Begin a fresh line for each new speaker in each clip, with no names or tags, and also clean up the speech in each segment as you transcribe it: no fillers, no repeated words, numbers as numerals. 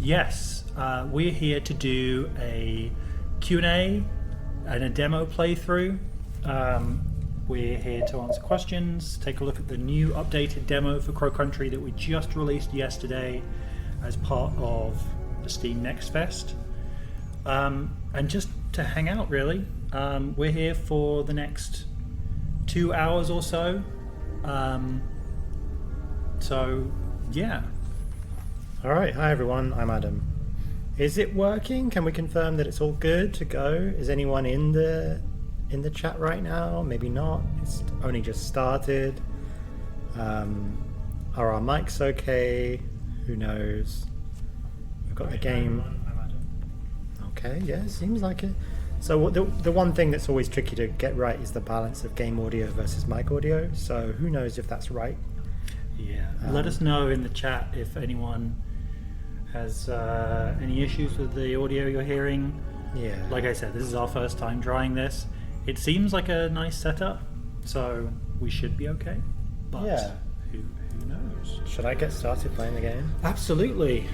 Yes, we're here to do a Q&A and a demo playthrough. We're here to answer questions, take a look at the new updated demo for Crow Country that we just released yesterday as part of the Steam Next Fest. And just to hang out, really. We're here for the next 2 hours or so. So, yeah.
All right, hi everyone, I'm Adam. Is it working? Can we confirm that it's all good to go? Is anyone in the chat right now? Maybe not. It's only just started. Are our mics okay? Who knows? We've got the game.
I'm Adam.
Okay, yeah, seems like it. So the one thing that's always tricky to get right is the balance of game audio versus mic audio. So who knows if that's right?
Yeah. Let us know in the chat if anyone has any issues with the audio you're hearing.
Yeah.
Like I said, this is our first time trying this. It seems like a nice setup, so we should be okay. But
Yeah.
who knows?
Should I get started playing the game?
Absolutely.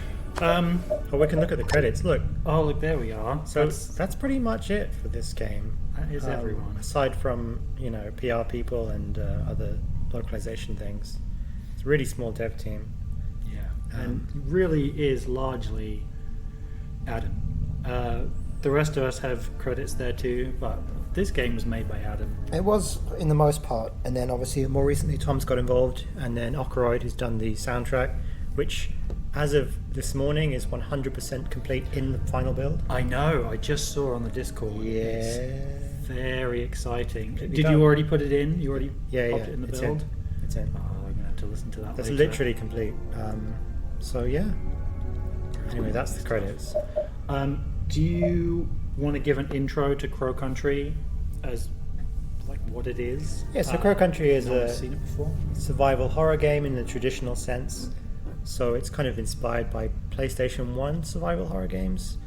Oh, we can look at the credits. Look.
Oh, look, there we are.
So that's pretty much it for this game.
That is everyone.
Aside from, PR people and other localization things. It's a really small dev team.
Yeah, and really is largely Adam. The rest of us have credits there too, but this game was made by Adam.
It was, in the most part, and then obviously more recently Tom's got involved, and then Okoroid has done the soundtrack, which as of this morning is 100% complete in the final build.
I know, I just saw on the Discord.
Yeah.
It's very exciting. Did
done.
you already put it in? You already
Yeah,
popped it in the
it's
build?
It's in.
Oh, I'm going to have to listen to that
That's
later.
literally complete. So yeah. Anyway, that's the credits.
Do you want to give an intro to Crow Country as like what it is?
Yeah, so Crow Country is
no
a
one's seen it before.
survival horror game in the traditional sense. So it's kind of inspired by PlayStation 1 survival horror games.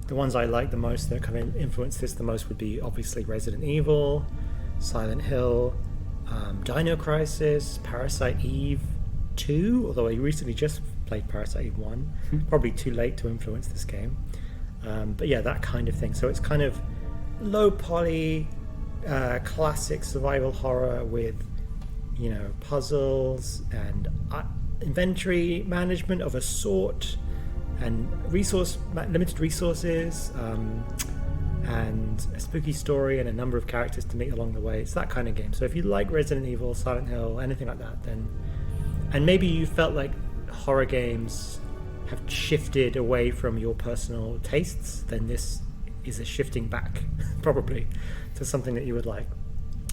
The ones I like the most that kind of influenced this the most would be obviously Resident Evil, Silent Hill, Dino Crisis, Parasite Eve 2, although I recently just played Parasite Eve 1. Probably too late to influence this game. But yeah, that kind of thing. So it's kind of low poly, classic survival horror with, puzzles and inventory management of a sort, and limited resources, and a spooky story and a number of characters to meet along the way. It's that kind of game. So if you like Resident Evil, Silent Hill, anything like that, then, and maybe you felt like horror games have shifted away from your personal tastes, then this is a shifting back probably to something that you would like,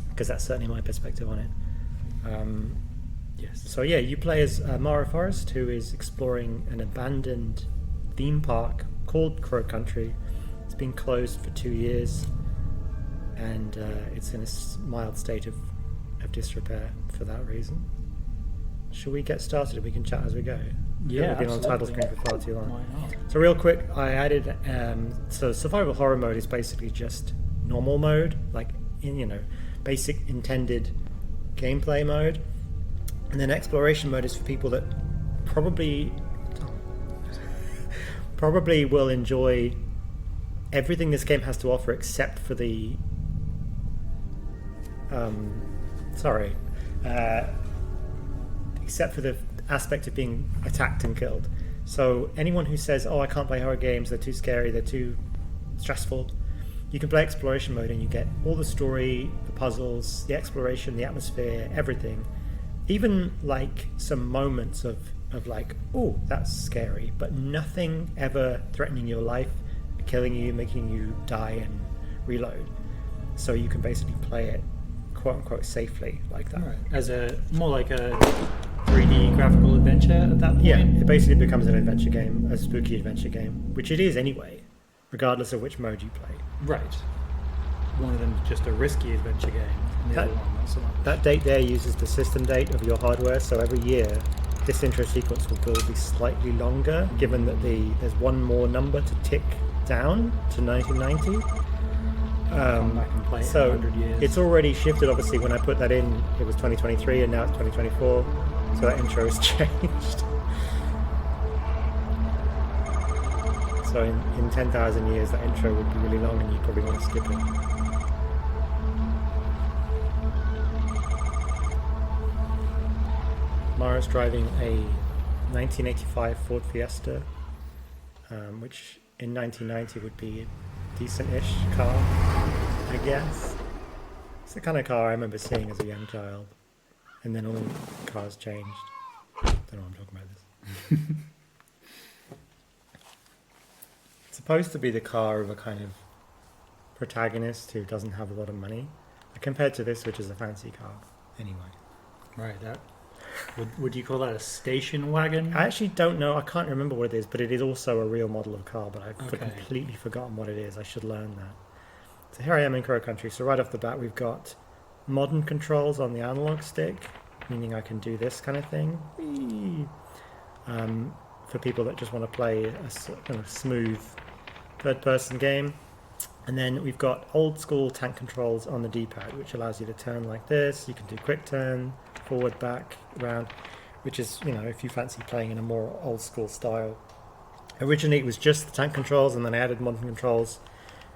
because that's certainly my perspective on it.
Yes.
So yeah, you play as Mara Forrest, who is exploring an abandoned theme park called Crow Country. It's been closed for 2 years, and it's in a mild state of disrepair for that reason. Should we get started? We can chat as we go.
Yeah,
We've been on the title
absolutely.
screen for far too long.
Why not?
So real quick, I added so survival horror mode is basically just normal mode, like in basic intended gameplay mode, and then exploration mode is for people that probably will enjoy everything this game has to offer except for the except for the aspect of being attacked and killed. So anyone who says, I can't play horror games, they're too scary, they're too stressful, you can play exploration mode and you get all the story, the puzzles, the exploration, the atmosphere, everything. Even like some moments of like, oh, that's scary, but nothing ever threatening your life, killing you, making you die and reload. So you can basically play it quote unquote safely like that.
Right. As more like a 3D graphical adventure at that point?
Yeah, it basically becomes an adventure game, a spooky adventure game, which it is anyway, regardless of which mode you play.
Right. One of them is just a risky adventure game, and the other one not so much.
That date there uses the system date of your hardware, so every year this intro sequence will be slightly longer, given that there's one more number to tick down to 1990.
Come back and play it in
So
100 years.
it's already shifted. Obviously, when I put that in, it was 2023, and now it's 2024. So that intro has changed. So in 10,000 years, that intro would be really long and you'd probably want to skip it. Mara's driving a 1985 Ford Fiesta, which in 1990 would be a decent-ish car, I guess. It's the kind of car I remember seeing as a young child, and then all cars changed. Don't know what I'm talking about this. It's supposed to be the car of a kind of protagonist who doesn't have a lot of money, compared to this, which is a fancy car. Anyway.
Right, that... Would you call that a station wagon?
I actually don't know. I can't remember what it is, but it is also a real model of car, but I've completely forgotten what it is. I should learn that. So here I am in Crow Country. So right off the bat, we've got modern controls on the analog stick, meaning I can do this kind of thing. For people that just want to play a kind of smooth third-person game. And then we've got old school tank controls on the D-pad, which allows you to turn like this. You can do quick turn, forward, back, round, which is, you know, if you fancy playing in a more old school style. Originally it was just the tank controls, and then I added modern controls,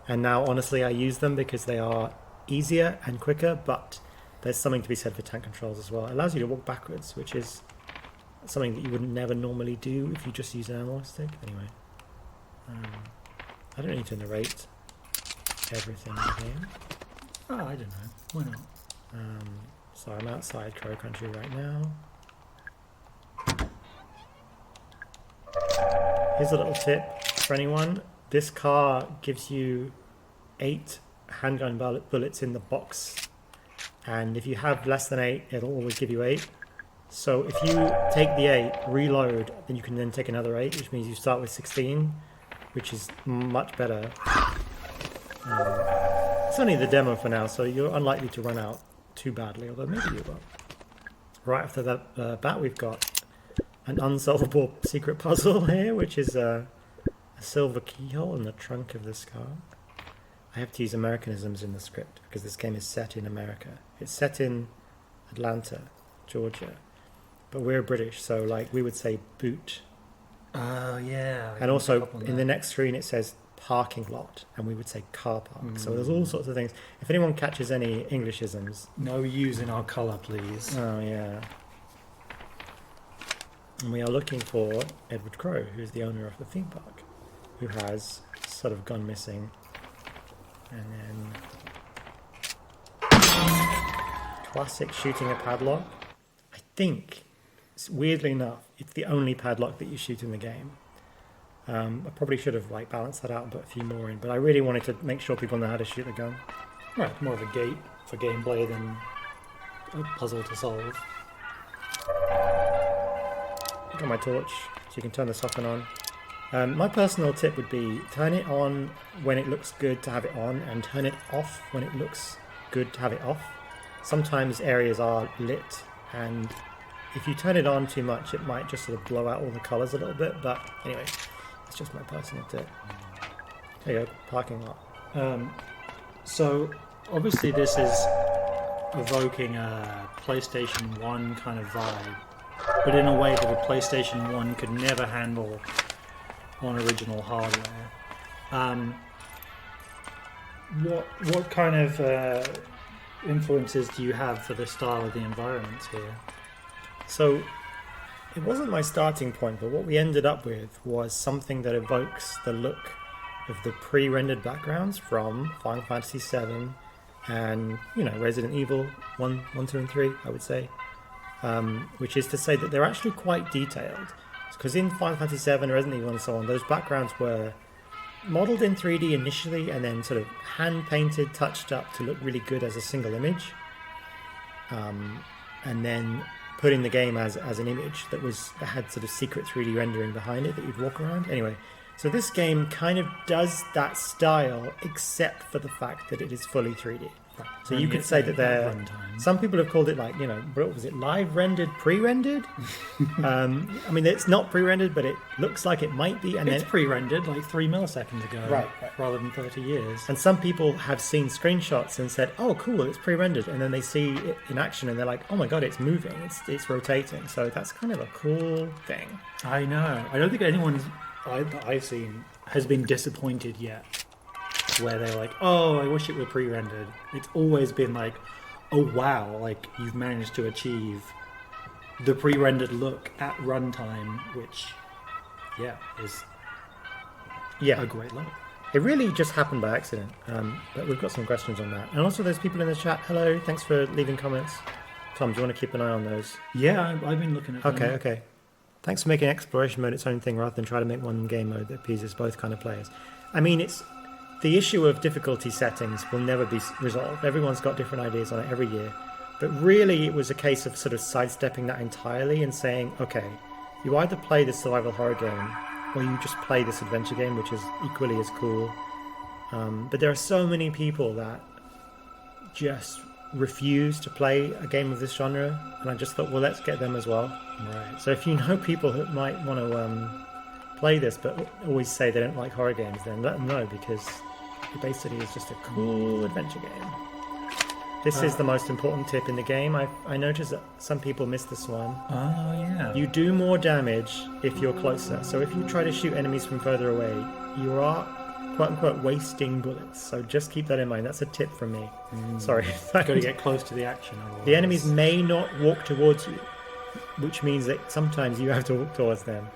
and now honestly I use them because they are easier and quicker, but there's something to be said for tank controls as well. It allows you to walk backwards, which is something that you would never normally do if you just use an analog stick. Anyway, I don't need to narrate everything in the game.
Oh, I don't know. Why not?
So I'm outside Crow Country right now. Here's a little tip for anyone. This car gives you 8 handgun bullets in the box. And if you have less than 8, it'll always give you 8. So if you take the 8, reload, then you can then take another 8, which means you start with 16, which is much better. It's only the demo for now, so you're unlikely to run out too badly, although maybe you will. Right after that bat, we've got an unsolvable secret puzzle here, which is a silver keyhole in the trunk of this car. I have to use Americanisms in the script because this game is set in America. It's set in Atlanta, Georgia, but we're British, so like we would say boot.
Oh yeah.
And also in the next screen it says parking lot, and we would say car park. So there's all sorts of things. If anyone catches any Englishisms,
no using our colour, please.
Oh yeah. And we are looking for Edward Crow, who's the owner of the theme park, who has sort of gone missing. And then classic shooting a padlock. I think, weirdly enough, it's the only padlock that you shoot in the game. I probably should have like balanced that out and put a few more in, but I really wanted to make sure people know how to shoot the gun.
Right, more of a gate for gameplay than a puzzle to solve.
Got my torch, so you can turn this off and on. My personal tip would be turn it on when it looks good to have it on, and turn it off when it looks good to have it off. Sometimes areas are lit, and if you turn it on too much, it might just sort of blow out all the colours a little bit, but anyway. It's just my personal tip. There you go, parking lot.
So obviously this is evoking a PlayStation 1 kind of vibe, but in a way that a PlayStation 1 could never handle on original hardware. What kind of influences do you have for the style of the environments here?
So it wasn't my starting point, but what we ended up with was something that evokes the look of the pre-rendered backgrounds from Final Fantasy VII and, you know, Resident Evil 1, 2, and 3, I would say. Which is to say that they're actually quite detailed. Because in Final Fantasy VII, Resident Evil, and so on, those backgrounds were modelled in 3D initially and then sort of hand-painted, touched up to look really good as a single image. And then put in the game as an image that had sort of secret 3D rendering behind it that you'd walk around. Anyway, so this game kind of does that style, except for the fact that it is fully 3D.
Right.
So you could say that some people have called it like, you know, what was it, live rendered, pre-rendered? I mean, it's not pre-rendered, but it looks like it might be. And
it's pre-rendered like 3 milliseconds ago,
right,
rather than 30 years.
And some people have seen screenshots and said, oh, cool, it's pre-rendered. And then they see it in action and they're like, oh my God, it's moving, it's rotating. So that's kind of a cool thing.
I know. I don't think anyone's that I've seen has been disappointed yet, where they're like, "Oh, I wish it were pre-rendered." It's always been like, "Oh wow, like you've managed to achieve the pre-rendered look at runtime," which, is a great look.
It really just happened by accident, but we've got some questions on that. And also there's people in the chat. Hello, thanks for leaving comments. Tom, do you want to keep an eye on those?
Yeah, I've been looking at them.
Okay. Thanks for making exploration mode its own thing rather than try to make one game mode that appeases both kind of players. I mean, it's the issue of difficulty settings will never be resolved. Everyone's got different ideas on it every year. But really, it was a case of sort of sidestepping that entirely and saying, okay, you either play this survival horror game or you just play this adventure game, which is equally as cool. But there are so many people that just refuse to play a game of this genre, and I just thought, well, let's get them as well.
Right.
So if you know people that might want to play this but always say they don't like horror games, then let them know, because it basically is just a cool adventure game. This is the most important tip in the game. I noticed that some people miss this one.
Oh, yeah.
You do more damage if you're closer. So if you try to shoot enemies from further away, you are, quote-unquote, wasting bullets. So just keep that in mind. That's a tip from me. Sorry.
Got to get close to the action. Otherwise.
The enemies may not walk towards you, which means that sometimes you have to walk towards them.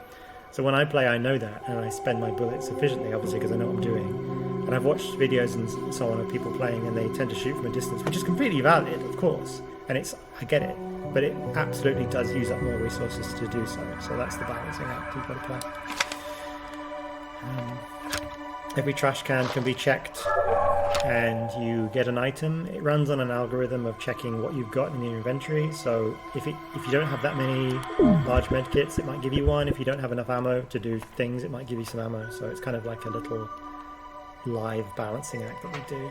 So when I play, I know that, and I spend my bullets efficiently, obviously, because I know what I'm doing. And I've watched videos and so on of people playing, and they tend to shoot from a distance, which is completely valid, of course. And I get it, but it absolutely does use up more resources to do so. So that's the balancing act you've got to play. Every trash can be checked, and you get an item. It runs on an algorithm of checking what you've got in your inventory. So if you don't have that many large med kits, it might give you one. If you don't have enough ammo to do things, it might give you some ammo. So it's kind of like a little live balancing act that we do.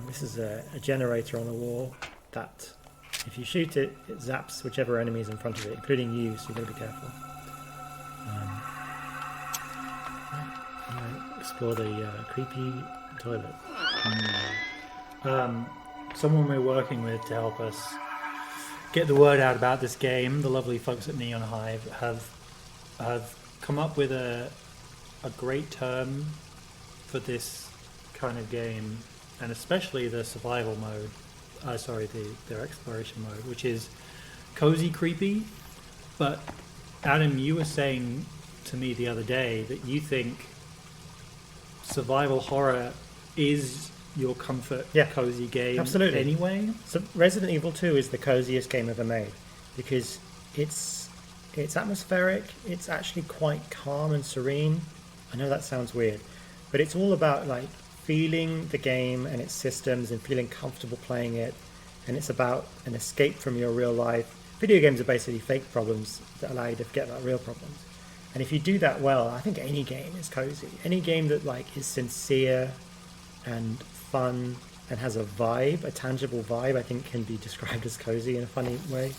This is a generator on the wall that, if you shoot it, it zaps whichever enemy is in front of it, including you, so you've got to be careful. Explore the creepy toilet.
Someone we're working with to help us get the word out about this game, the lovely folks at Neon Hive, have come up with a great term for this kind of game, and especially the survival mode. Their exploration mode, which is cozy creepy. But Adam, you were saying to me the other day that you think survival horror is your comfort cozy game.
Absolutely.
Anyway.
So Resident Evil 2 is the coziest game ever made, because it's atmospheric, it's actually quite calm and serene. I know that sounds weird, but it's all about like feeling the game and its systems and feeling comfortable playing it, and it's about an escape from your real life. Video games are basically fake problems that allow you to forget about real problems. And if you do that well, I think any game is cozy. Any game that like is sincere and fun and has a vibe, a tangible vibe, I think can be described as cozy in a funny way.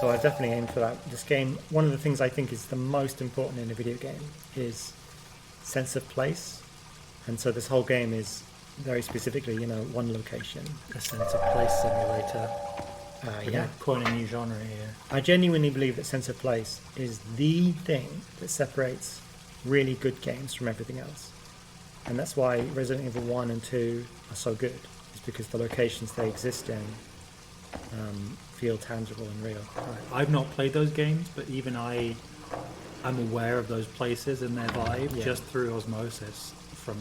So I definitely aim for that. This game, one of the things I think is the most important in a video game is sense of place. And so this whole game is very specifically, one location.
A sense of place simulator.
Yeah.
Quite a new genre here.
I genuinely believe that sense of place is the thing that separates really good games from everything else. And that's why Resident Evil 1 and 2 are so good. It's because the locations they exist in feel tangible and real.
I've not played those games, but even I'm aware of those places and their vibe just through osmosis from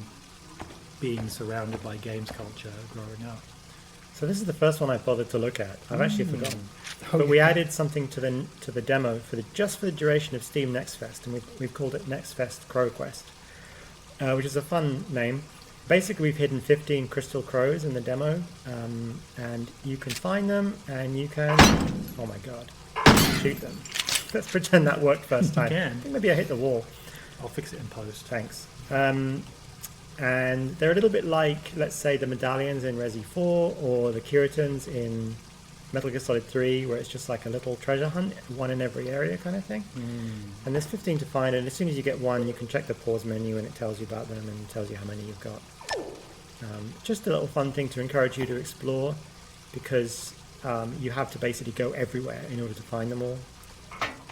being surrounded by games culture growing up.
So this is the first one I bothered to look at. I've actually forgotten. But we added something to the demo for the duration of Steam Next Fest, and we've called it Next Fest Crow Quest, which is a fun name. Basically, we've hidden 15 crystal crows in the demo, and you can find them, and you can, oh my god, shoot them. Let's pretend that worked first time.
You can.
I think maybe I hit the wall.
I'll fix it in post.
Thanks. And they're a little bit like, let's say, the medallions in Resi 4 or the Curitons in Metal Gear Solid 3, where it's just like a little treasure hunt, one in every area kind of thing. And there's 15 to find, and as soon as you get one, you can check the pause menu and it tells you about them and tells you how many you've got. Just a little fun thing to encourage you to explore, because you have to basically go everywhere in order to find them all.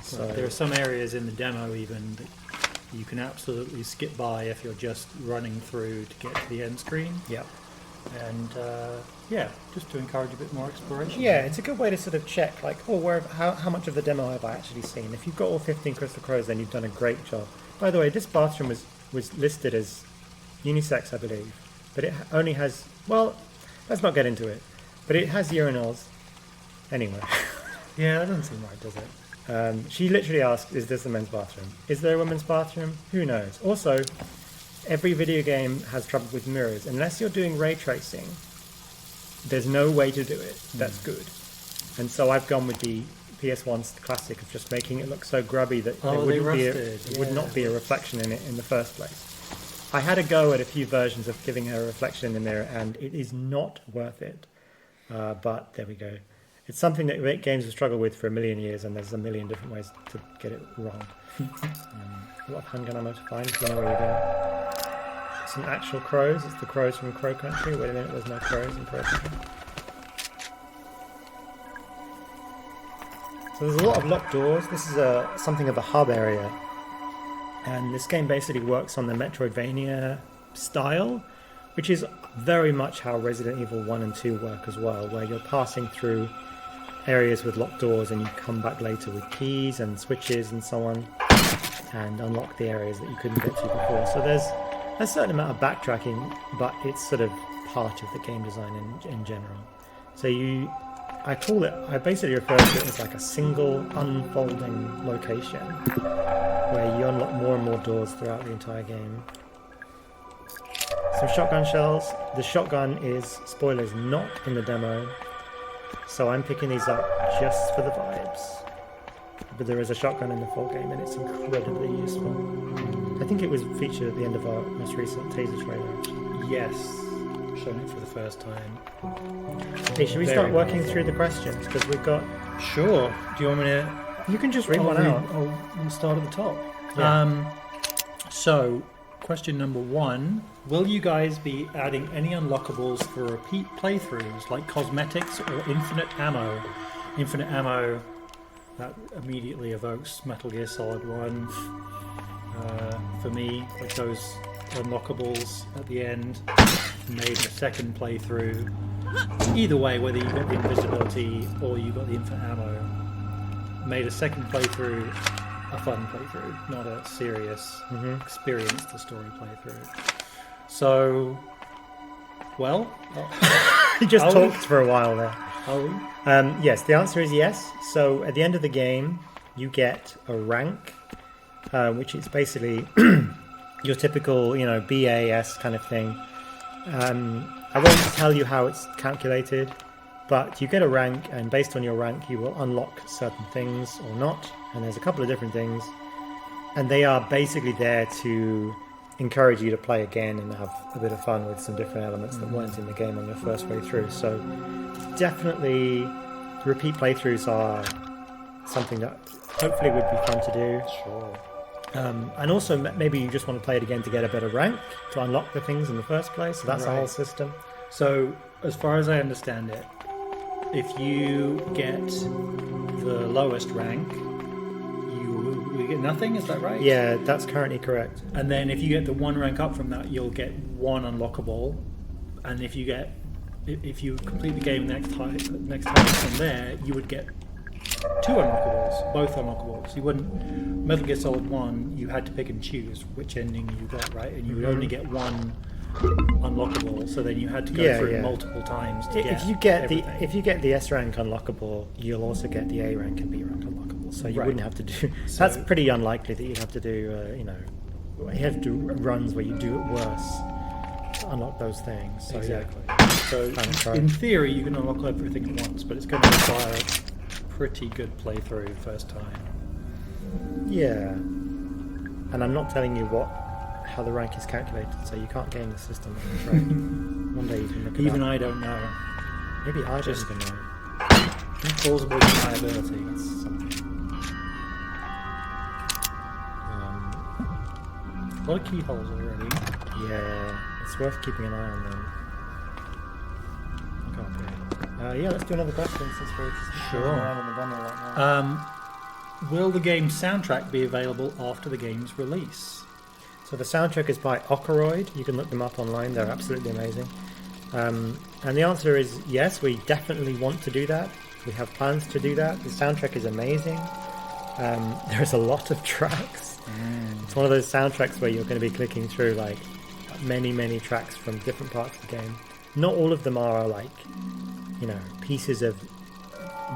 So
there are some areas in the demo even that you can absolutely skip by if you're just running through to get to the end screen.
yeah.
And just to encourage a bit more exploration.
Yeah, it's a good way to sort of check, like, how much of the demo have I actually seen? If you've got all 15 Crystal Crows, then you've done a great job. By the way, this bathroom was listed as unisex, I believe, but it only has, well, let's not get into it, but it has urinals anyway.
Yeah, that doesn't seem right, does it?
She literally asked, is this a men's bathroom? Is there a women's bathroom? Who knows? Also, every video game has trouble with mirrors. Unless you're doing ray tracing, there's no way to do it that's good. And so I've gone with the PS1's classic of just making it look so grubby that it would not be a reflection in it in the first place. I had a go at a few versions of giving her a reflection in the mirror, and it is not worth it. But there we go. It's something that games have struggled with for a million years, and there's a million different ways to get it wrong. A lot of handgun ammo to find if you know where you're going. Some actual crows. It's the crows from Crow Country. Wait a minute, there's no crows in Crow Country. So there's a lot of locked doors. This is something of a hub area. And this game basically works on the Metroidvania style, which is very much how Resident Evil 1 and 2 work as well, where you're passing through areas with locked doors and you come back later with keys and switches and so on and unlock the areas that you couldn't get to before. So there's a certain amount of backtracking, but it's sort of part of the game design in general. So I basically refer to it as like a single unfolding location where you unlock more and more doors throughout the entire game. Some shotgun shells. The shotgun is, spoilers, not in the demo, so I'm picking these up just for the vibes. But there is a shotgun in the full game and it's incredibly useful. I think it was featured at the end of our most recent Taser trailer.
Yes, shown it for the first time.
Hey, should we start working through the questions? Because we've got...
Sure. Do you want me to...
You can just read one out.
We'll start at the top.
Yeah.
So, question number 1. Will you guys be adding any unlockables for repeat playthroughs, like cosmetics or infinite ammo? Infinite ammo, that immediately evokes Metal Gear Solid 1. For me, with those unlockables at the end, made a second playthrough. Either way, whether you got the invisibility or you got the infinite ammo, made a second playthrough a fun playthrough, not a serious experience the story playthrough. So, well,
You just talked for a while there.
are we?
Yes, the answer is yes. So at the end of the game, you get a rank, which is basically your typical, BAS kind of thing. I won't tell you how it's calculated, but you get a rank, and based on your rank, you will unlock certain things or not. And there's a couple of different things, and they are basically there to encourage you to play again and have a bit of fun with some different elements that weren't in the game on your first way through. So definitely repeat playthroughs are something that hopefully would be fun to do.
Sure.
And also maybe you just want to play it again to get a better rank, to unlock the things in the first place. So that's the whole system.
So, as far as I understand it, if you get the lowest rank, you get nothing, is that right?
Yeah, that's currently correct.
And then if you get the one rank up from that, you'll get one unlockable. And if you complete the game next time from there, you would get two unlockables, both unlockables. You wouldn't. Metal Gear Solid 1, you had to pick and choose which ending you got, right? And you would only get one unlockable, so then you had to go through multiple times to
if you get the S rank unlockable, you'll also get the A rank and B rank unlockable. So you wouldn't have to do. That's pretty unlikely that you'd have to do. You have to do runs where you do it worse to unlock those things. So,
exactly. So in theory, you can unlock everything at once, but it's going to require a pretty good playthrough first time.
Yeah, and I'm not telling you how the rank is calculated, so you can't game the system. One day you can look it
Even
up.
I don't know.
Maybe I don't even know.
Plausible deniability. That's something. A lot of keyholes already.
Yeah, it's worth keeping an eye on them. I can't do it. Let's do another question since we're just
Sure.
around in the demo right now.
will the game's soundtrack be available after the game's release?
So the soundtrack is by Okoroid. You can look them up online. They're absolutely amazing. And the answer is yes, we definitely want to do that. We have plans to do that. The soundtrack is amazing. There's a lot of tracks. It's one of those soundtracks where you're going to be clicking through like many tracks from different parts of the game. Not all of them are like, you know, pieces of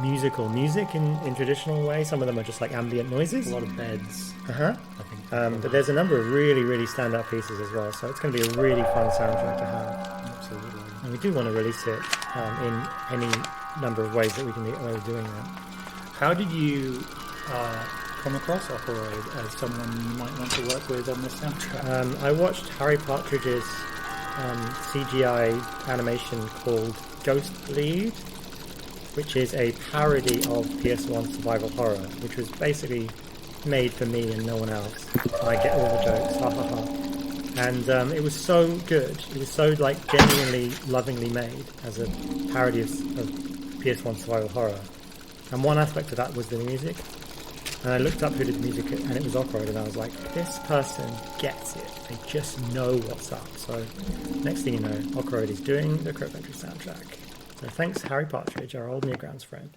musical music in traditional way. Some of them are just like ambient noises.
A lot of beds.
I think. But there's a number of really standout pieces as well. So it's going to be a really fun soundtrack to have.
Absolutely.
And we do want to release it in any number of ways that we can get away with doing that.
How did you come across Okoroid as someone you might want to work with on this soundtrack?
I watched Harry Partridge's CGI animation called Ghost Bleed, which is a parody of PS1 survival horror, which was basically made for me and no one else. I get all the jokes, ha ha ha. And it was so good. It was so like genuinely lovingly made as a parody of PS1 survival horror. And one aspect of that was the music. And I looked up who did the music, and it was Okoroid, and I was like, this person gets it. They just know what's up. So next thing you know, Okoroid is doing the Crypt Entry soundtrack. So thanks, Harry Partridge, our old Newgrounds friend.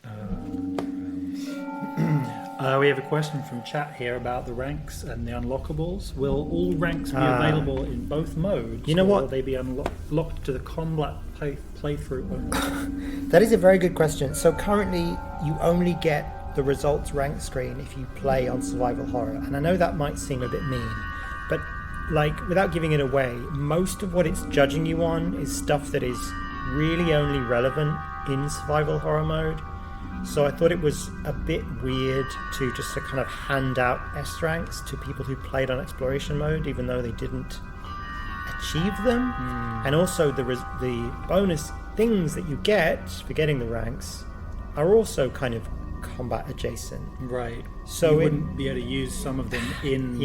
We have a question from chat here about the ranks and the unlockables. Will all ranks be available in both modes?
You know what?
Or will they be unlocked to the combat playthrough only?
That is a very good question. So currently, you only get the results rank screen if you play on survival horror. And I know that might seem a bit mean, but like, without giving it away, most of what it's judging you on is stuff that is really only relevant in survival horror mode. So I thought it was a bit weird to just to kind of hand out S ranks to people who played on exploration mode, even though they didn't achieve them. And also the bonus things that you get for getting the ranks are also kind of combat adjacent.
Right.
So
you wouldn't be able to use some of them in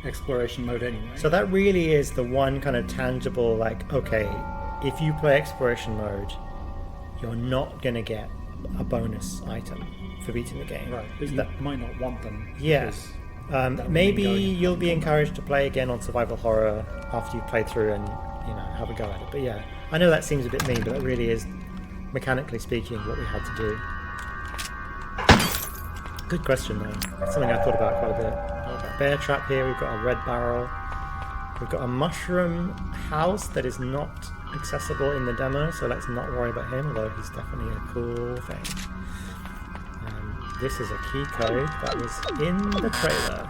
exploration mode anyway.
So that really is the one kind of tangible, like, okay, if you play exploration mode, you're not going to get a bonus item for beating the game.
Right, but you might not want them.
Yeah. Maybe you'll be encouraged to play again on survival horror after you've played through and, you know, have a go at it. But yeah, I know that seems a bit mean, but that really is, mechanically speaking, what we had to do. Good question, though. It's something I thought about quite a bit. We've got a bear trap here, we've got a red barrel. We've got a mushroom house that is not accessible in the demo, so let's not worry about him, although he's definitely a cool thing. This is a key code that was in the trailer.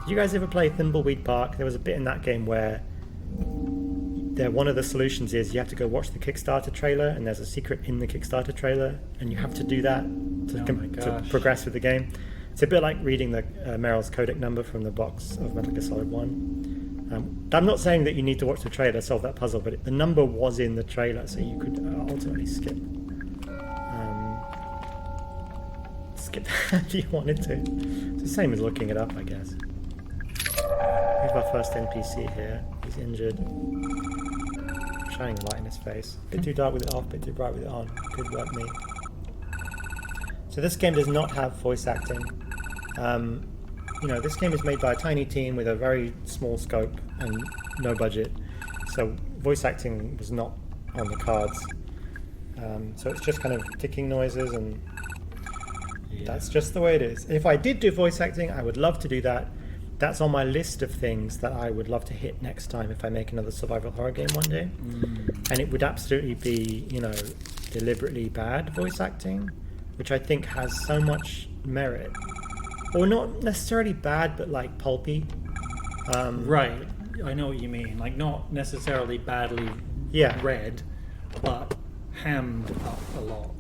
Did you guys ever play Thimbleweed Park? There was a bit in that game where one of the solutions is you have to go watch the Kickstarter trailer, and there's a secret in the Kickstarter trailer, and you have to do that to progress with the game. It's a bit like reading the Meryl's codec number from the box of Metal Gear Solid 1. I'm not saying that you need to watch the trailer to solve that puzzle, but the number was in the trailer, so you could ultimately skip that if you wanted to. It's the same as looking it up, I guess. We have our first NPC here. He's injured. Shining a light in his face. Bit too dark with it off, bit too bright with it on. Good work, me. So this game does not have voice acting. You know, this game is made by a tiny team with a very small scope and no budget, so voice acting was not on the cards. So it's just kind of ticking noises, and that's just the way it is. If I did do voice acting, I would love to do that. That's on my list of things that I would love to hit next time if I make another survival horror game one day. And it would absolutely be, you know, deliberately bad voice acting, which I think has so much merit. Or not necessarily bad, but like pulpy.
Right, I know what you mean. Like, not necessarily badly read, but hammed up a lot.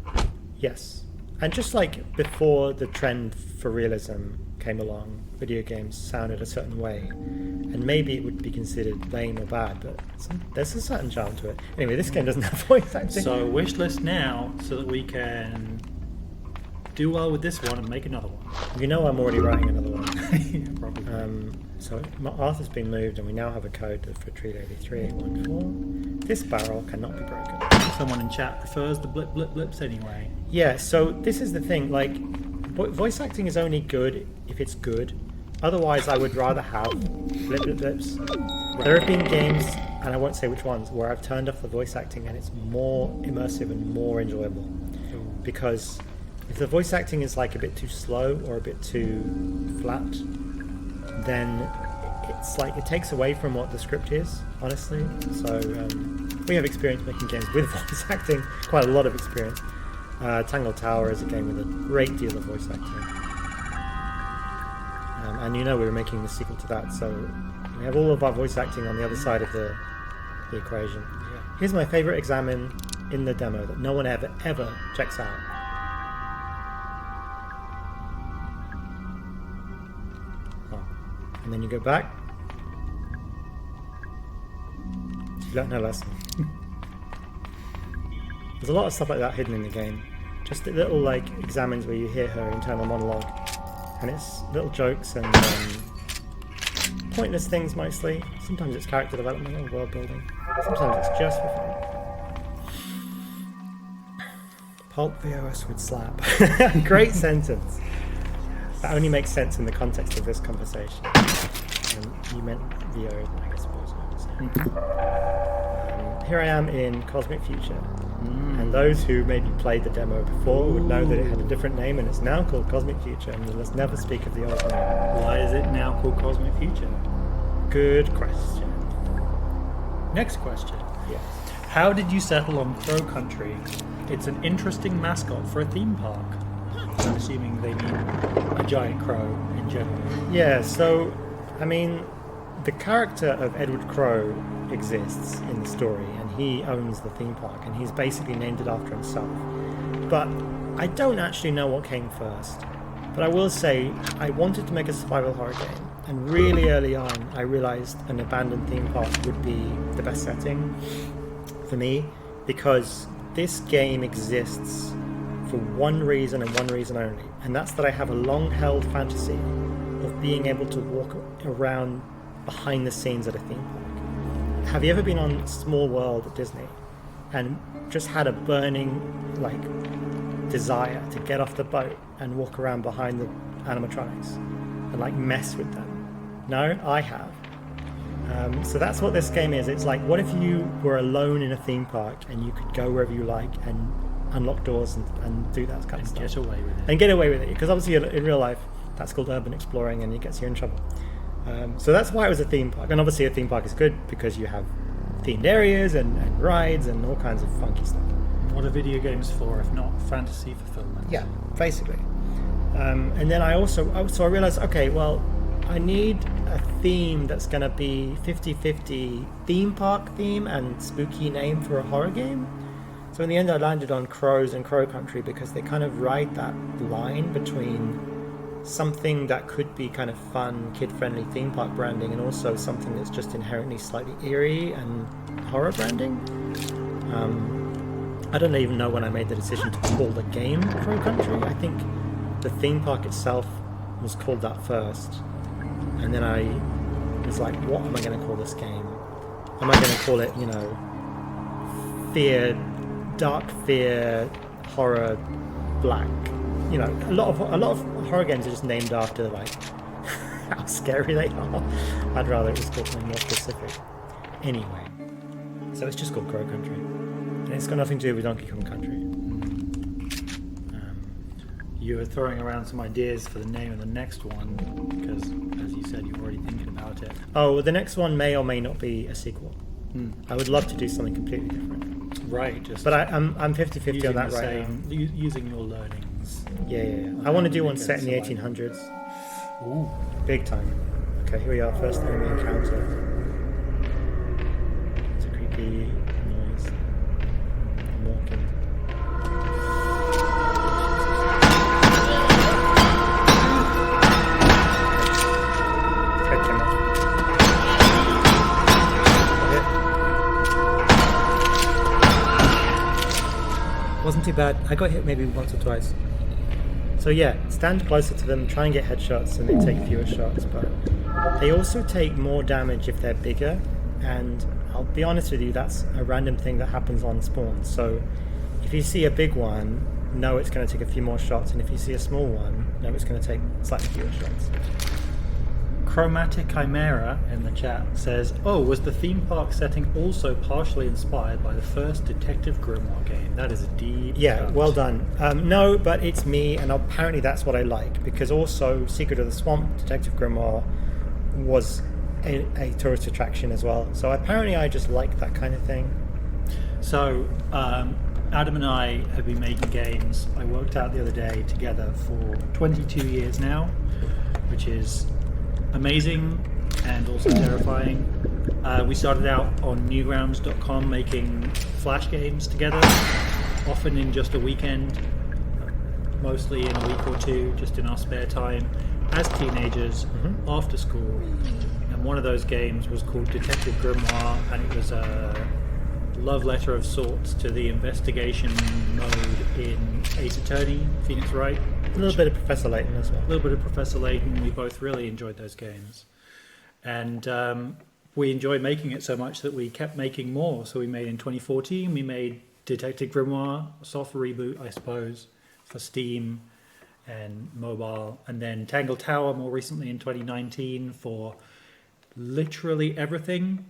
Yes. And just like before the trend for realism came along, video games sounded a certain way. And maybe it would be considered lame or bad, but there's a certain charm to it. Anyway, this game doesn't have voice acting.
So wishlist now so that we can do well with this one and make another one.
You know I'm already writing another one.
Yeah, probably.
So Arthur's been moved and we now have a code for Tree Lady 3814. This barrel cannot be broken.
Someone in chat prefers the blip blip blips anyway.
Yeah, so this is the thing, like, voice acting is only good if it's good. Otherwise, I would rather have blips. There have been games, and I won't say which ones, where I've turned off the voice acting and it's more immersive and more enjoyable. Because if the voice acting is like a bit too slow or a bit too flat, then it's like it takes away from what the script is, honestly. So we have experience making games with voice acting, quite a lot of experience. Tangle Tower is a game with a great deal of voice acting. And we were making the sequel to that, so we have all of our voice acting on the other side of the equation. Yeah. Here's my favourite examine in the demo that no one ever checks out. Oh. And then you go back. You learnt no lesson. There's a lot of stuff like that hidden in the game. Just the little examines where you hear her internal monologue. And it's little jokes and pointless things mostly. Sometimes it's character development or world building. Sometimes it's just for fun. Pulp VOS would slap. Great sentence. That only makes sense in the context of this conversation. And you meant VO, I suppose. Here I am in Cosmic Future. And those who maybe played the demo before would know that it had a different name, and it's now called Cosmic Future, and let's never speak of the old name.
Why is it now called Cosmic Future?
Good question.
Next question.
Yes.
How did you settle on Crow Country? It's an interesting mascot for a theme park. I'm assuming they mean a giant crow in general.
Yeah, so, the character of Edward Crow exists in the story, and he owns the theme park, and he's basically named it after himself. But I don't actually know what came first. But I will say, I wanted to make a survival horror game, and really early on I realized an abandoned theme park would be the best setting for me, because this game exists for one reason and one reason only, and that's that I have a long-held fantasy of being able to walk around behind the scenes at a theme park. Have you ever been on Small World at Disney and just had a burning desire to get off the boat and walk around behind the animatronics and mess with them? No, I have. So that's what this game is. It's like, what if you were alone in a theme park and you could go wherever you like and unlock doors and do that kind of stuff.
Get away with it.
And get away with it, because obviously in real life that's called urban exploring and it gets you in trouble. So that's why it was a theme park. And obviously a theme park is good because you have themed areas and rides and all kinds of funky stuff.
What are video games for if not fantasy fulfillment?
Yeah, basically. And then I realized, okay, well, I need a theme that's going to be 50-50 theme park theme and spooky name for a horror game. So in the end I landed on Crows and Crow Country because they kind of ride that line between something that could be kind of fun, kid-friendly theme park branding and also something that's just inherently slightly eerie and horror branding. I don't even know when I made the decision to call the game Crow Country. I think the theme park itself was called that first. And then I was like, what am I going to call this game? Am I going to call it, Fear, Dark Fear, Horror, Black? A lot of horror games are just named after how scary they are. I'd rather it was called something more specific. Anyway, so it's just called Crow Country, and it's got nothing to do with Donkey Kong Country.
You were throwing around some ideas for the name of the next one because, as you said, you're already thinking about it.
Oh, the next one may or may not be a sequel. I would love to do something completely different.
Right,
but I'm 50-50 on that right now.
Using your learnings.
Yeah. I want to do one set in the 1800s.
Ooh.
Big time. Okay, here we are, first enemy encounter. It's a creepy noise. I'm walking. Head came off. Wasn't too bad. I got hit maybe once or twice. So yeah, stand closer to them, try and get headshots, and they take fewer shots, but they also take more damage if they're bigger, and I'll be honest with you, that's a random thing that happens on spawns. So if you see a big one, know it's going to take a few more shots, and if you see a small one, no, it's going to take slightly fewer shots.
Chromatic Chimera in the chat says, "Oh, was the theme park setting also partially inspired by the first Detective Grimoire game?" That is a deep cut.
Well done. No, but it's me, and apparently that's what I like, because also Secret of the Swamp, Detective Grimoire, was a tourist attraction as well. So apparently I just like that kind of thing.
So Adam and I have been making games, I worked out the other day, together for 22 years now, which is amazing and also terrifying. We started out on newgrounds.com making Flash games together, often in just a weekend, mostly in a week or two, just in our spare time, as teenagers, after school. And one of those games was called Detective Grimoire, and it was a love letter of sorts to the investigation mode in Ace Attorney, Phoenix Wright.
A little bit of Professor Layton as well.
A little bit of Professor Layton. We both really enjoyed those games. And we enjoyed making it so much that we kept making more. So we made in 2014, we made Detective Grimoire, a soft reboot, I suppose, for Steam and mobile. And then Tangle Tower more recently in 2019 for literally everything.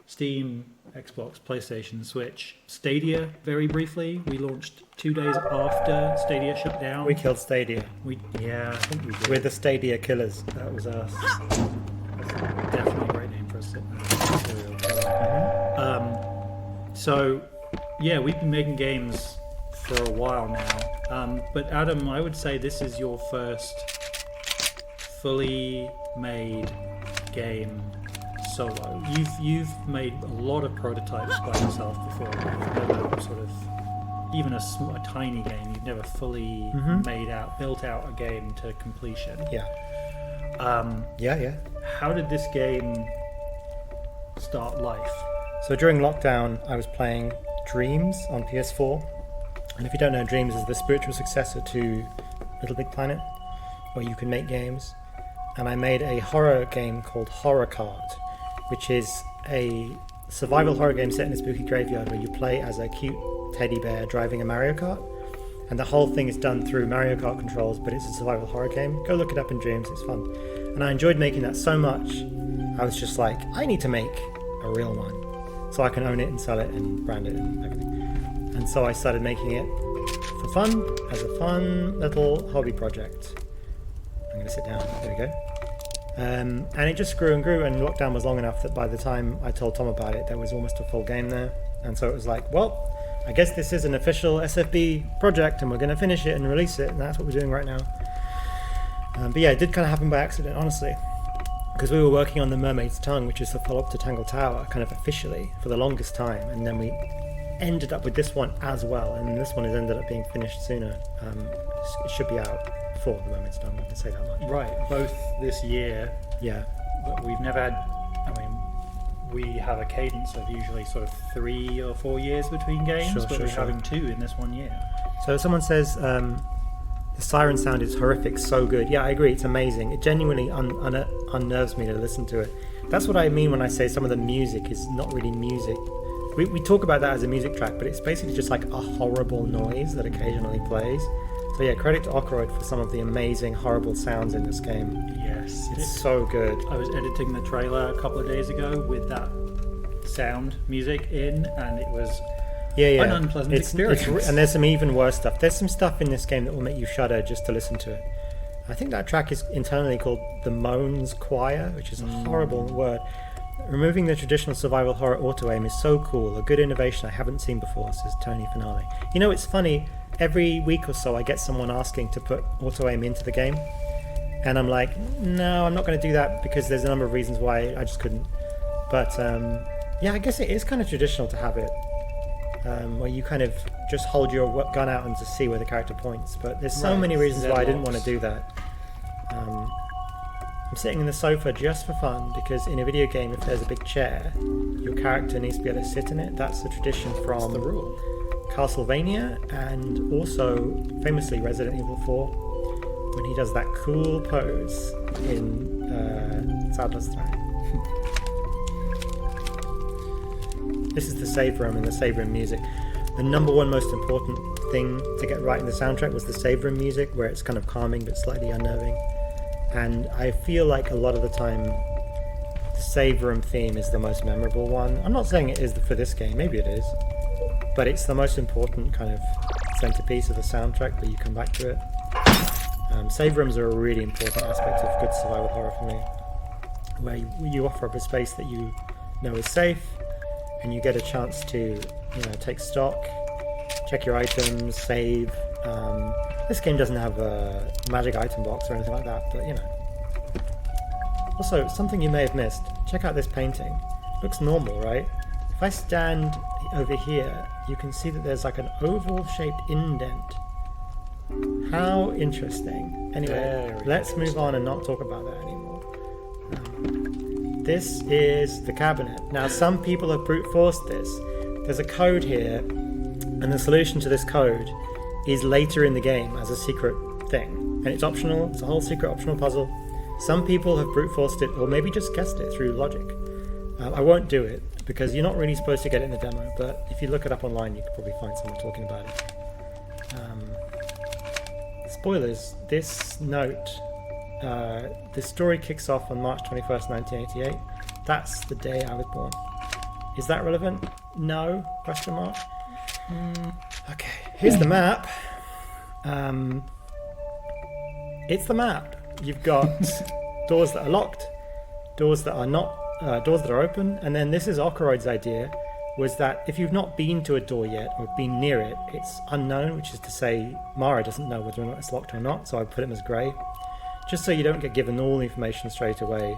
Steam, Xbox, PlayStation, Switch, Stadia, very briefly. We launched 2 days after Stadia shut down.
We killed Stadia.
I think we did.
We're the Stadia killers.
That was us. That's definitely a great name for a serial killer. So, yeah, we've been making games for a while now. But Adam, I would say this is your first fully made game solo. You've made a lot of prototypes by yourself before. You've never sort of, even a tiny game, you've never fully built out a game to completion.
Yeah.
How did this game start life?
So during lockdown, I was playing Dreams on PS4. And if you don't know, Dreams is the spiritual successor to Little Big Planet, where you can make games. And I made a horror game called Horror Card, which is a survival horror game set in a spooky graveyard where you play as a cute teddy bear driving a Mario Kart. And the whole thing is done through Mario Kart controls, but it's a survival horror game. Go look it up in Dreams, it's fun. And I enjoyed making that so much, I was just like, I need to make a real one, so I can own it and sell it and brand it and everything. And so I started making it for fun, as a fun little hobby project. I'm going to sit down, there we go. And it just grew and grew, and lockdown was long enough that by the time I told Tom about it, there was almost a full game there. And so it was like, well, I guess this is an official SFB project and we're going to finish it and release it, and that's what we're doing right now. But yeah, it did kind of happen by accident, honestly, because we were working on The Mermaid's Tongue, which is the follow-up to Tangle Tower, kind of officially, for the longest time, and then we ended up with this one as well, and this one has ended up being finished sooner. It should be out before The Mermaid's Tongue, we can say that much.
Right, both this year.
Yeah.
But we've never had, we have a cadence of usually sort of 3 or 4 years between games, but we're having 2 in this 1 year.
So someone says the siren sound is horrific, so good. Yeah, I agree, it's amazing. It genuinely unnerves me to listen to it. That's what I mean when I say some of the music is not really music. We talk about that as a music track, but it's basically just like a horrible noise that occasionally plays. So yeah, credit to Okroyd for some of the amazing, horrible sounds in this game.
Yes.
It's so good.
I was editing the trailer a couple of days ago with that sound music in, and it was an unpleasant experience.
And there's some even worse stuff. There's some stuff in this game that will make you shudder just to listen to it. I think that track is internally called the Moans Choir, which is a horrible word. Removing the traditional survival horror auto-aim is so cool, a good innovation I haven't seen before, says Tony Finale. You know, it's funny, every week or so I get someone asking to put auto-aim into the game, and I'm like, no, I'm not going to do that because there's a number of reasons why I just couldn't. But yeah, I guess it is kind of traditional to have it, where you kind of just hold your gun out and just see where the character points, but there's so many reasons why I didn't want to do that. I'm sitting in the sofa just for fun because in a video game, if there's a big chair, your character needs to be able to sit in it. That's the tradition from
the rule.
Castlevania, and also famously Resident Evil 4, when he does that cool pose in Sadler's Throne. This is the save room and the save room music. The number one most important thing to get right in the soundtrack was the save room music, where it's kind of calming but slightly unnerving. And I feel like a lot of the time the save room theme is the most memorable one. I'm not saying it is for this game, maybe it is, but it's the most important kind of centerpiece of the soundtrack that you come back to it. Save rooms are a really important aspect of good survival horror for me, where you offer up a space that you know is safe, and you get a chance to take stock, check your items, save. This game doesn't have a magic item box or anything like that, but Also, something you may have missed, check out this painting. Looks normal, right? If I stand over here, you can see that there's like an oval shaped indent. How interesting. Anyway, let's move on and not talk about that anymore. This is the cabinet. Now, some people have brute forced this. There's a code here, and the solution to this code is later in the game as a secret thing. And it's optional, it's a whole secret optional puzzle. Some people have brute forced it, or maybe just guessed it through logic. I won't do it, because you're not really supposed to get it in the demo, but if you look it up online, you could probably find someone talking about it. Spoilers, this note, the story kicks off on March 21st, 1988. That's the day I was born. Is that relevant? No? Question mark? Okay, here's the map. It's the map. You've got doors that are locked, doors that are not, doors that are open, and then this is Okoroid's idea, was that if you've not been to a door yet or been near it, it's unknown, which is to say Mara doesn't know whether or not it's locked or not, so I put him as grey, just so you don't get given all the information straight away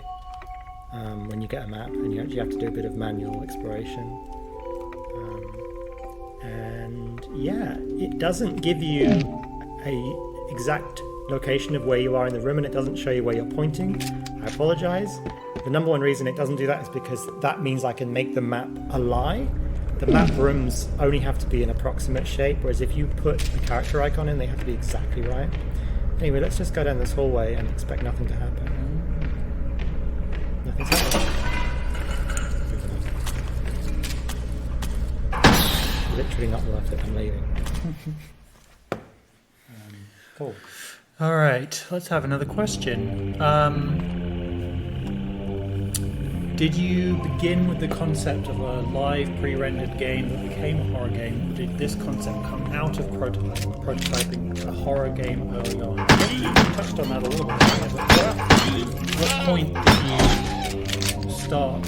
when you get a map, and you actually have to do a bit of manual exploration. And yeah, it doesn't give you a exact location of where you are in the room, and it doesn't show you where you're pointing. I apologize. The number one reason it doesn't do that is because that means I can make the map a lie. The map rooms only have to be an approximate shape, whereas if you put a character icon in, they have to be exactly right. Anyway, let's just go down this hallway and expect nothing to happen. Nothing's happening. Literally not worth it, I'm leaving. Cool.
All right, let's have another question. Did you begin with the concept of a live pre-rendered game that became a horror game? Did this concept come out of prototyping a horror game early on? You touched on that a little bit earlier, but what point did you start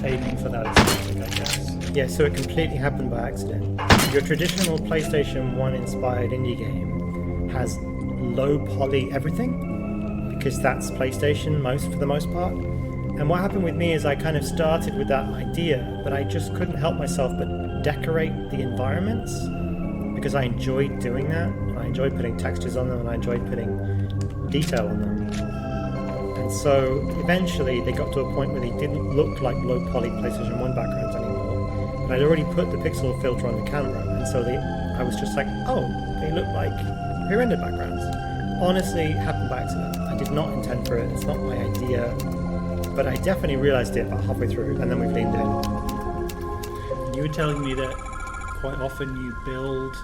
aiming for that aesthetic, I guess?
Yeah, so it completely happened by accident. Your traditional PlayStation 1 inspired indie game has low poly everything, because that's PlayStation for the most part. And what happened with me is I kind of started with that idea, but I just couldn't help myself but decorate the environments, because I enjoyed doing that, and I enjoyed putting textures on them, and I enjoyed putting detail on them. And so eventually they got to a point where they didn't look like low poly PlayStation 1 backgrounds anymore. And I'd already put the pixel filter on the camera, and so I was just like, oh, they look like pre-rendered backgrounds. Honestly, it happened by accident. I did not intend for it, it's not my idea. But I definitely realised it about halfway through, and then we've leaned in.
You were telling me that quite often you build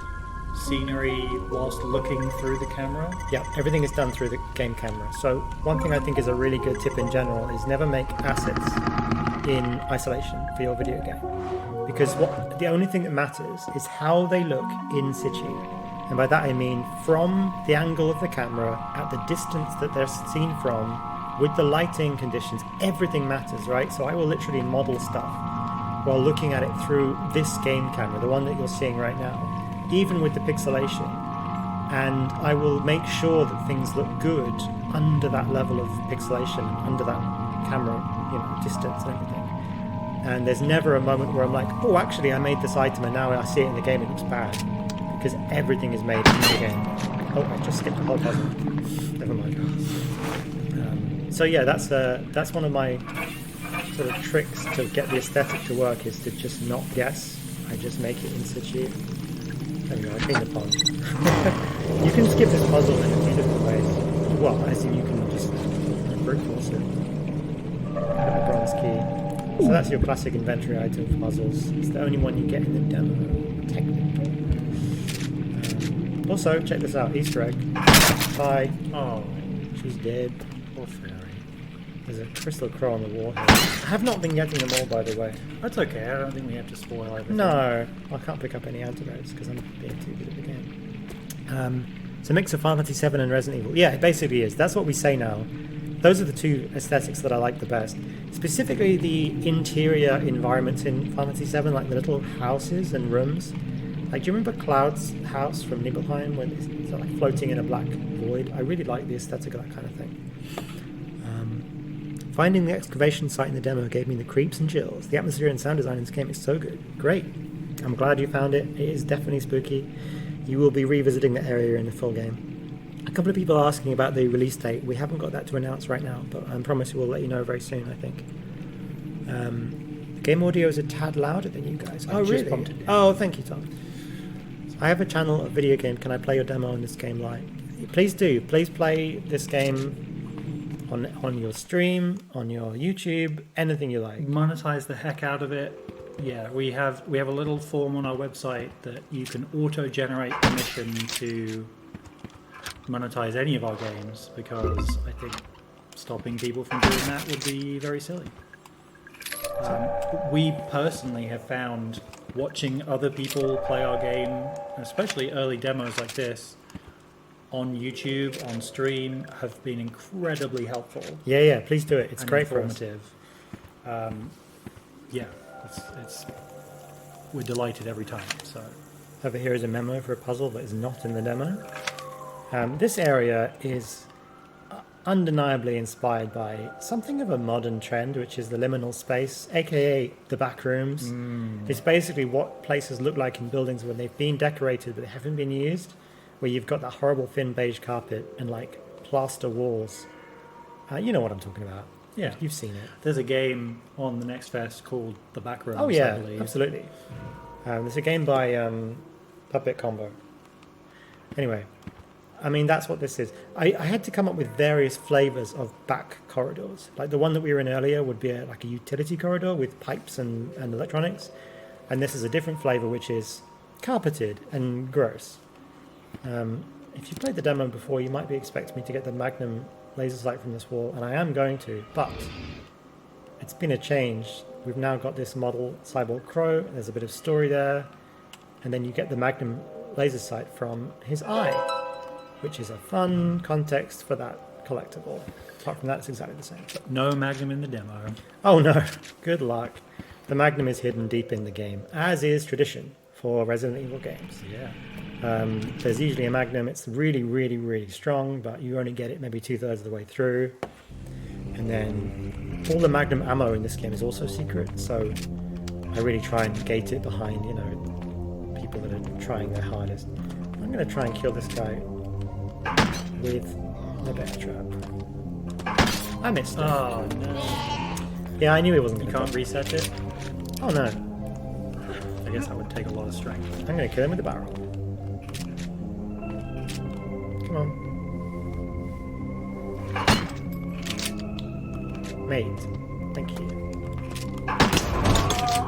scenery whilst looking through the camera?
Yeah, everything is done through the game camera. So one thing I think is a really good tip in general is never make assets in isolation for your video game. Because the only thing that matters is how they look in situ. And by that I mean from the angle of the camera, at the distance that they're seen from, with the lighting conditions, everything matters, right? So I will literally model stuff while looking at it through this game camera, the one that you're seeing right now, even with the pixelation. And I will make sure that things look good under that level of pixelation, under that camera, distance and everything. And there's never a moment where I'm like, oh, actually I made this item and now I see it in the game, it looks bad. Because everything is made in the game. Oh, I just skipped the whole puzzle. Never mind. So yeah, that's one of my sort of tricks to get the aesthetic to work, is to just not guess. I just make it in situ. There we go, I cleaned the pond. You can skip this puzzle in a few different ways. Well, as in you can just brute force it. Got the bronze key. So that's your classic inventory item for puzzles. It's the only one you get in the demo. technically. Also, check this out, Easter egg. Bye.
Oh,
She's dead.
poor fairy.
There's a crystal crow on the wall here. I have not been getting them all, by the way.
That's okay. I don't think we have to spoil everything.
No, I can't pick up any antidotes because I'm being too good at the game. It's a mix of Final Fantasy VII and Resident Evil. Yeah, it basically is. That's what we say now. Those are the two aesthetics that I like the best. Specifically the interior environments in Final Fantasy VII, like the little houses and rooms. Like, do you remember Cloud's house from Nibelheim when it's like floating in a black void? I really like the aesthetic of that kind of thing. Finding the excavation site in the demo gave me the creeps and chills. The atmosphere and sound design in this game is so good. Great. I'm glad you found it. It is definitely spooky. You will be revisiting the area in the full game. A couple of people are asking about the release date. We haven't got that to announce right now, but I promise we'll let you know very soon, I think. Game audio is a tad louder than you guys. Oh, really? Oh, thank you, Tom. I have a channel of video game. Can I play your demo on this game live? Please do. Please play this game on your stream, on your YouTube, anything you like.
Monetize the heck out of it. Yeah, we have a little form on our website that you can auto-generate permission to monetize any of our games, because I think stopping people from doing that would be very silly. We personally have found watching other people play our game, especially early demos like this, on YouTube, on stream, have been incredibly helpful.
Yeah, please do it. It's great for us.
Informative. Yeah, we're delighted every time. So
Over here is a memo for a puzzle that is not in the demo. This area is undeniably inspired by something of a modern trend, which is the liminal space, aka the back rooms. It's basically what places look like in buildings when they've been decorated but they haven't been used, where you've got that horrible thin beige carpet and like plaster walls. You know what I'm talking about.
yeah,
You've seen it.
there's a game on the next fest called The Back Rooms.
Oh
I
yeah,
believe.
absolutely. There's a game by Puppet Combo. Anyway, I mean, that's what this is. I had to come up with various flavors of back corridors. Like the one that we were in earlier would be like a utility corridor with pipes and electronics. And this is a different flavor, which is carpeted and gross. If you played the demo before, you might be expecting me to get the Magnum laser sight from this wall, and I am going to, but it's been a change. We've now got this model Cyborg Crow. There's a bit of story there, and then you get the Magnum laser sight from his eye, which is a fun context for that collectible. Apart from that, it's exactly the same.
No Magnum in the demo.
Oh no, good luck. The Magnum is hidden deep in the game, as is tradition for Resident Evil games.
Yeah.
There's usually a Magnum. It's really, really, really strong, but you only get it maybe 2/3 of the way through. And then all the Magnum ammo in this game is also secret, so I really try and gate it behind, you know, people that are trying their hardest. I'm going to try and kill this guy with the bear trap. I missed it.
Oh no.
Yeah, I knew it wasn't
You
going to
can't reset it?
Oh no.
I guess that would take a lot of strength.
I'm going to kill him with the barrel. Come on. Mate, thank you.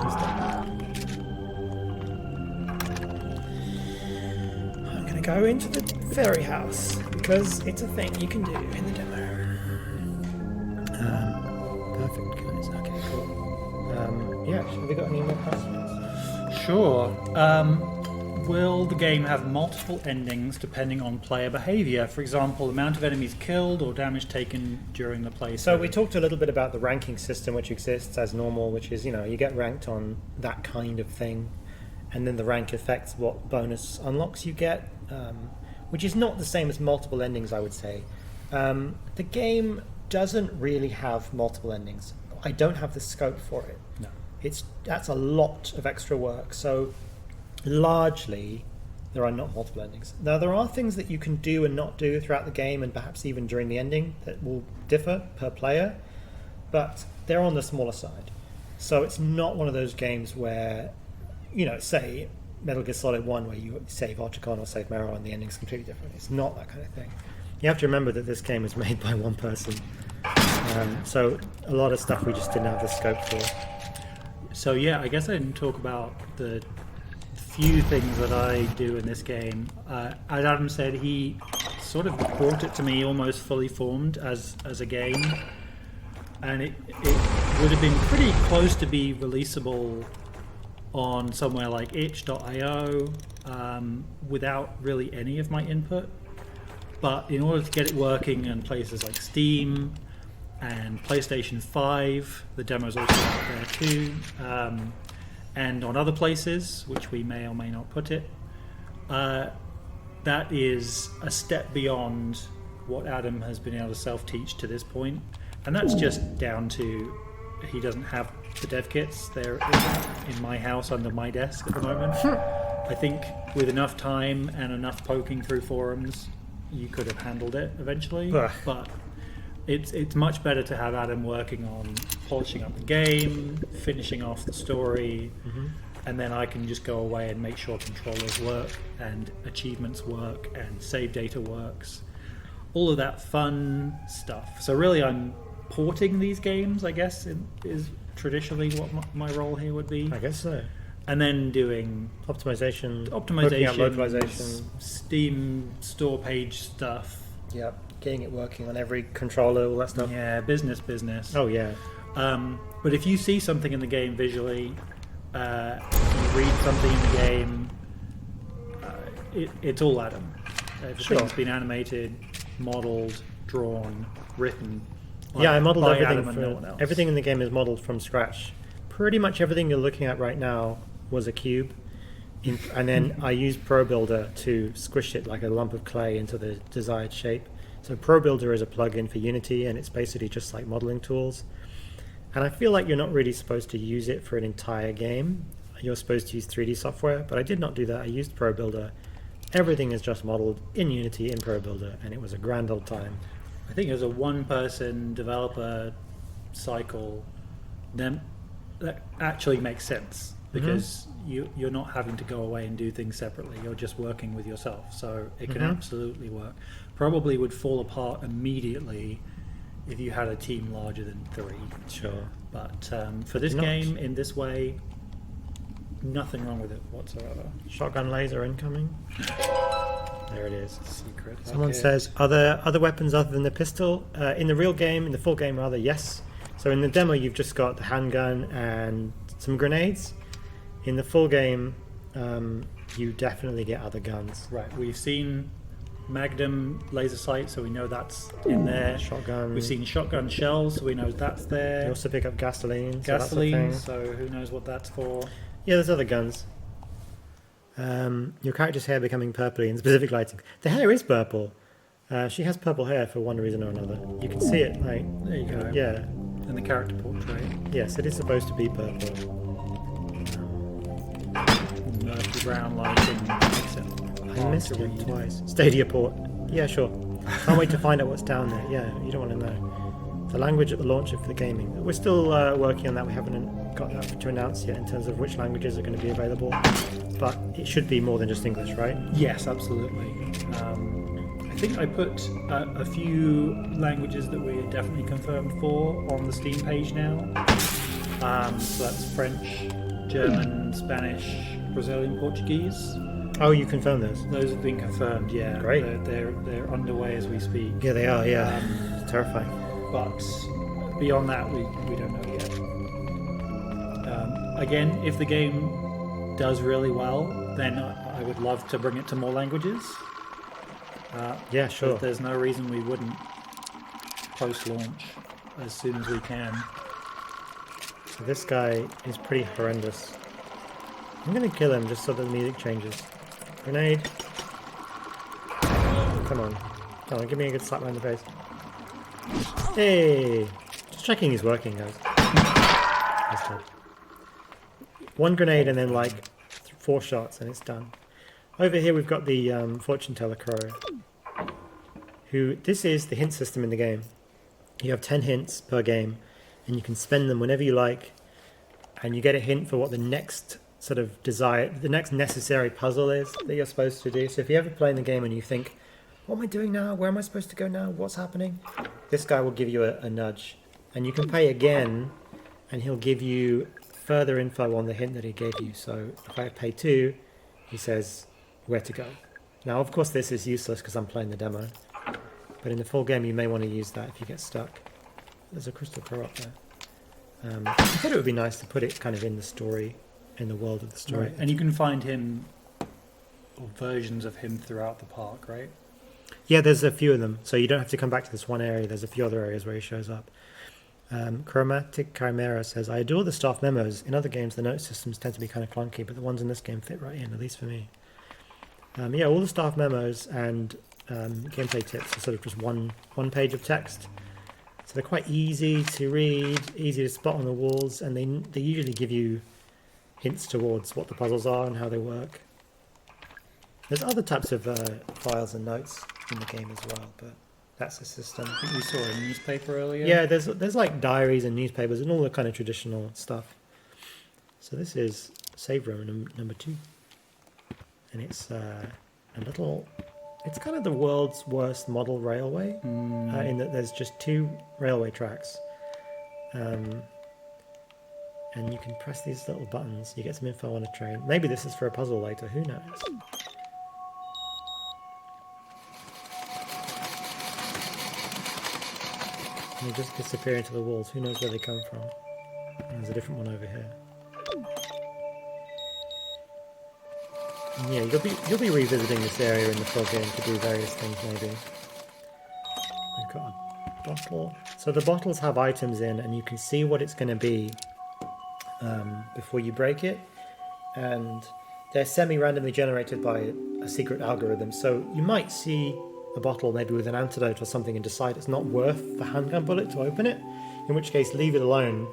He's dead. I'm going to go into the fairy house because it's a thing you can do in the demo. Perfect, guys. Okay, cool. Yeah, have we got any more questions?
Sure. Will the game have multiple endings depending on player behavior? For example, amount of enemies killed or damage taken during the playthrough?
So we talked a little bit about the ranking system, which exists as normal, which is, you know, you get ranked on that kind of thing, and then the rank affects what bonus unlocks you get, which is not the same as multiple endings, I would say. The game doesn't really have multiple endings. I don't have the scope for it.
No.
That's a lot of extra work. So largely, there are not multiple endings. Now, there are things that you can do and not do throughout the game, and perhaps even during the ending, that will differ per player, but they're on the smaller side. So it's not one of those games where, you know, say Metal Gear Solid 1, where you save Otacon or save Marrow and the ending's completely different. It's not that kind of thing. You have to remember that this game was made by one person. So a lot of stuff we just didn't have the scope for.
So yeah, I guess I didn't talk about the few things that I do in this game. As Adam said, he sort of brought it to me almost fully formed as a game, and it would have been pretty close to be releasable on somewhere like itch.io without really any of my input. But in order to get it working in places like Steam and PlayStation 5, the demo's also out there too, and on other places, which we may or may not put it, that is a step beyond what Adam has been able to self-teach to this point. And that's just down to he doesn't have the dev kits. They're in my house under my desk at the moment. I think with enough time and enough poking through forums, you could have handled it eventually. But it's much better to have Adam working on polishing up the game, finishing off the story, and then I can just go away and make sure controllers work and achievements work and save data works. All of that fun stuff. So really I'm porting these games, I guess, is traditionally what my role here would be.
I guess so.
And then doing
optimization, localization,
Steam store page stuff.
Yep, getting it working on every controller, all that stuff.
Yeah, business.
Oh yeah.
But if you see something in the game visually, you read something in the game, it's all Adam. Everything's been animated, modeled, drawn, written.
Yeah, I modeled everything.
No one else.
Everything in the game is modeled from scratch. Pretty much everything you're looking at right now was a cube, and then I used Pro Builder to squish it like a lump of clay into the desired shape. So Pro Builder is a plugin for Unity, and it's basically just like modeling tools. And I feel like you're not really supposed to use it for an entire game. You're supposed to use 3D software, but I did not do that. I used Pro Builder. Everything is just modeled in Unity in Pro Builder, and it was a grand old time.
I think as a one-person developer cycle, then that actually makes sense because you're not having to go away and do things separately. You're just working with yourself, so it can absolutely work. Probably would fall apart immediately if you had a team larger than 3.
Sure.
But for this game, in this way, nothing wrong with it whatsoever.
Shotgun laser incoming. There it is.
Secret.
Someone says, are there other weapons other than the pistol? In the real game, in the full game rather, yes. So in the demo you've just got the handgun and some grenades. In the full game, you definitely get other guns.
Right, we've seen Magnum laser sight, so we know that's in there.
Shotgun.
We've seen shotgun shells, so we know that's there.
You also pick up gasoline.
Gasoline, so who knows what that's for.
Yeah, there's other guns. Your character's hair becoming purpley in specific lighting. The hair is purple. She has purple hair for one reason or another. You can see it, like,
there you go.
Yeah.
In the character portrait.
Yes, it is supposed to be purple.
Murky brown lighting.
I missed it twice. Stadia port. Yeah, sure. Can't wait to find out what's down there. Yeah, you don't want to know. The language at the launcher for the gaming. We're still working on that. We haven't got that to announce yet in terms of which languages are going to be available. But it should be more than just English, right?
Yes, absolutely. I think I put a few languages that we're definitely confirmed for on the Steam page now. So that's French, German, Spanish, Brazilian, Portuguese.
Oh, you confirmed those?
Those have been confirmed, yeah.
Great.
They're underway as we speak.
Yeah, they are, yeah. It's terrifying.
But beyond that, we don't know yet. Again, if the game does really well, then I would love to bring it to more languages.
Yeah, sure.
There's no reason we wouldn't post-launch as soon as we can.
So this guy is pretty horrendous. I'm going to kill him just so that the music changes. Grenade. Come on. Come on, give me a good slap around the face. Hey! Just checking he's working, guys. Nice job. One grenade and then like 4 shots and it's done. Over here we've got the fortune teller crow. This is the hint system in the game. You have 10 hints per game and you can spend them whenever you like, and you get a hint for what the next sort of the next necessary puzzle is that you're supposed to do. So if you ever play in the game and you think, what am I doing now? Where am I supposed to go now? What's happening? This guy will give you a nudge, and you can pay again and he'll give you further info on the hint that he gave you. So if I pay 2, he says where to go. Now, of course, this is useless because I'm playing the demo, but in the full game, you may want to use that if you get stuck. There's a crystal crow up there. I thought it would be nice to put it kind of in the story, in the world of the story.
Right. And you can find him, or versions of him throughout the park, right?
Yeah, there's a few of them, so you don't have to come back to this one area. There's a few other areas where he shows up. Chromatic Chimera says, I adore the staff memos. In other games, the note systems tend to be kind of clunky, but the ones in this game fit right in, at least for me. Yeah, all the staff memos and gameplay tips are sort of just one page of text. So they're quite easy to read, easy to spot on the walls, and they usually give you hints towards what the puzzles are and how they work. There's other types of files and notes in the game as well, but that's the system.
I think we saw a newspaper earlier.
Yeah, there's like diaries and newspapers and all the kind of traditional stuff. So this is save room number 2. And it's it's kind of the world's worst model railway, in that there's just 2 railway tracks. And you can press these little buttons, you get some info on a train. Maybe this is for a puzzle later, who knows? And they just disappear into the walls, who knows where they come from. And there's a different one over here. And yeah, you'll be revisiting this area in the full game to do various things maybe. We've got a bottle. So the bottles have items in and you can see what it's going to be before you break it. And they're semi-randomly generated by a secret algorithm. So you might see a bottle maybe with an antidote or something and decide it's not worth the handgun bullet to open it. In which case, leave it alone.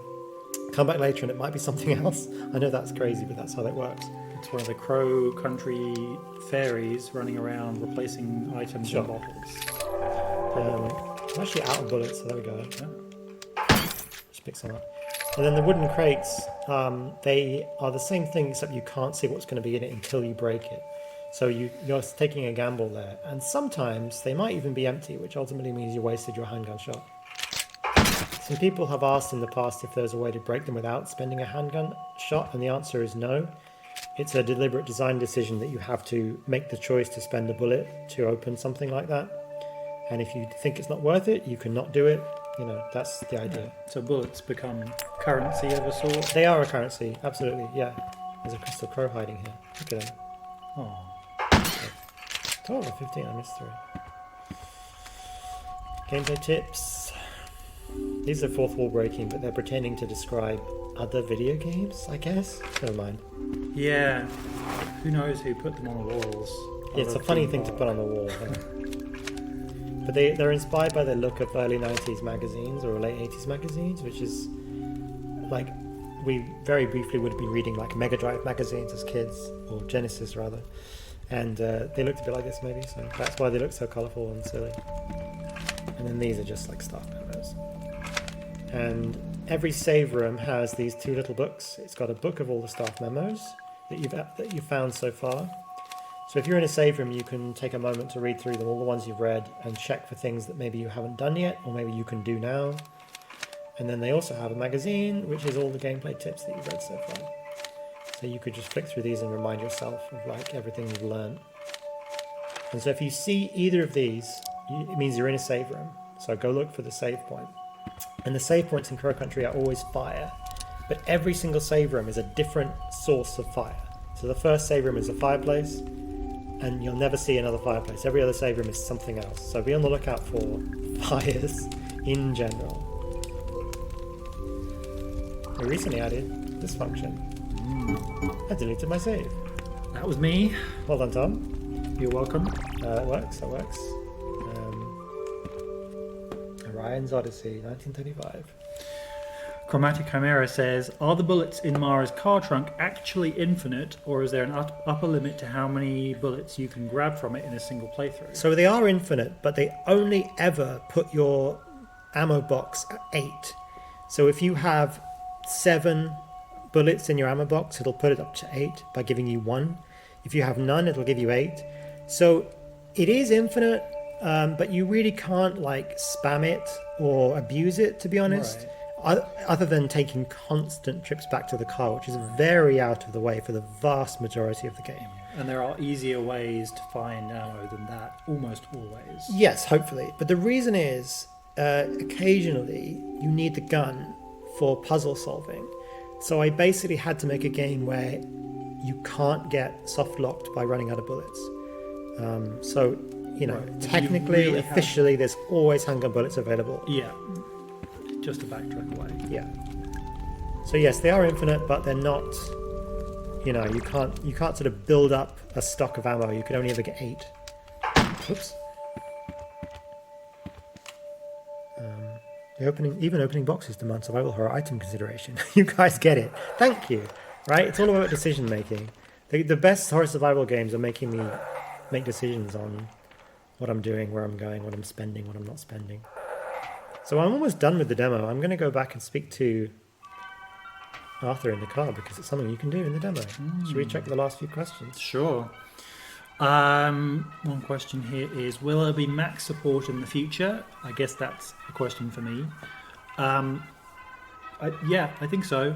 Come back later and it might be something else. I know that's crazy, but that's how that works.
It's one of the Crow Country fairies running around replacing items in bottles.
I'm actually out of bullets, so there we go. Yeah. Just pick some up. And then the wooden crates, they are the same thing except you can't see what's going to be in it until you break it. So you're taking a gamble there. And sometimes they might even be empty, which ultimately means you wasted your handgun shot. Some people have asked in the past if there's a way to break them without spending a handgun shot, and the answer is no. It's a deliberate design decision that you have to make the choice to spend a bullet to open something like that. And if you think it's not worth it, you can not do it. You know, that's the idea.
Yeah. So bullets become currency of a sort?
They are a currency, absolutely, yeah. There's a crystal crow hiding here. Look at him.
Oh.
12 or 15, I missed 3. Gameplay tips. These are fourth wall breaking, but they're pretending to describe other video games, I guess. Never mind.
Yeah. Who knows who put them on the walls?
Yeah, it's a funny thing to put on the wall. Yeah. But they're inspired by the look of early 90s magazines or late 80s magazines, which is like, we very briefly would have been reading like Mega Drive magazines as kids, or Genesis rather. And they looked a bit like this maybe, so that's why they look so colourful and silly. And then these are just like staff memos. And every save room has these 2 little books. It's got a book of all the staff memos that you've found so far. So if you're in a save room, you can take a moment to read through them, all the ones you've read, and check for things that maybe you haven't done yet, or maybe you can do now. And then they also have a magazine, which is all the gameplay tips that you've read so far. So you could just flick through these and remind yourself of like everything you've learned. And so if you see either of these, it means you're in a save room. So go look for the save point. And the save points in Crow Country are always fire, but every single save room is a different source of fire. So the first save room is a fireplace, and you'll never see another fireplace. Every other save room is something else. So be on the lookout for fires in general. I recently added this function. I deleted my save.
That was me.
Well done, Tom.
You're welcome.
That works. Orion's Odyssey, 1935.
Chromatic Chimera says, are the bullets in Mara's car trunk actually infinite, or is there an upper limit to how many bullets you can grab from it in a single playthrough?
So they are infinite, but they only ever put your ammo box at 8. So if you have 7 bullets in your ammo box, it'll put it up to 8 by giving you 1. If you have none, it'll give you 8. So it is infinite, but you really can't like spam it or abuse it, to be honest.
Right.
other than taking constant trips back to the car, which is very out of the way for the vast majority of the game.
And there are easier ways to find ammo than that, almost always.
Yes, hopefully. But the reason is, occasionally you need the gun for puzzle solving. So I basically had to make a game where you can't get soft locked by running out of bullets. So,
Right.
technically,
You really
officially, there's always handgun bullets available.
Yeah. Just a backtrack away.
Yeah. So yes, they are infinite, but they're not. You can't sort of build up a stock of ammo. You can only ever get 8. Oops. Even opening boxes demand survival horror item consideration. You guys get it. Thank you. Right? It's all about decision making. The best horror survival games are making me make decisions on what I'm doing, where I'm going, what I'm spending, what I'm not spending. So I'm almost done with the demo. I'm going to go back and speak to Arthur in the car because it's something you can do in the demo. Should we check the last few questions?
Sure. One question here is, will there be Mac support in the future? I guess that's a question for me. Yeah, I think so.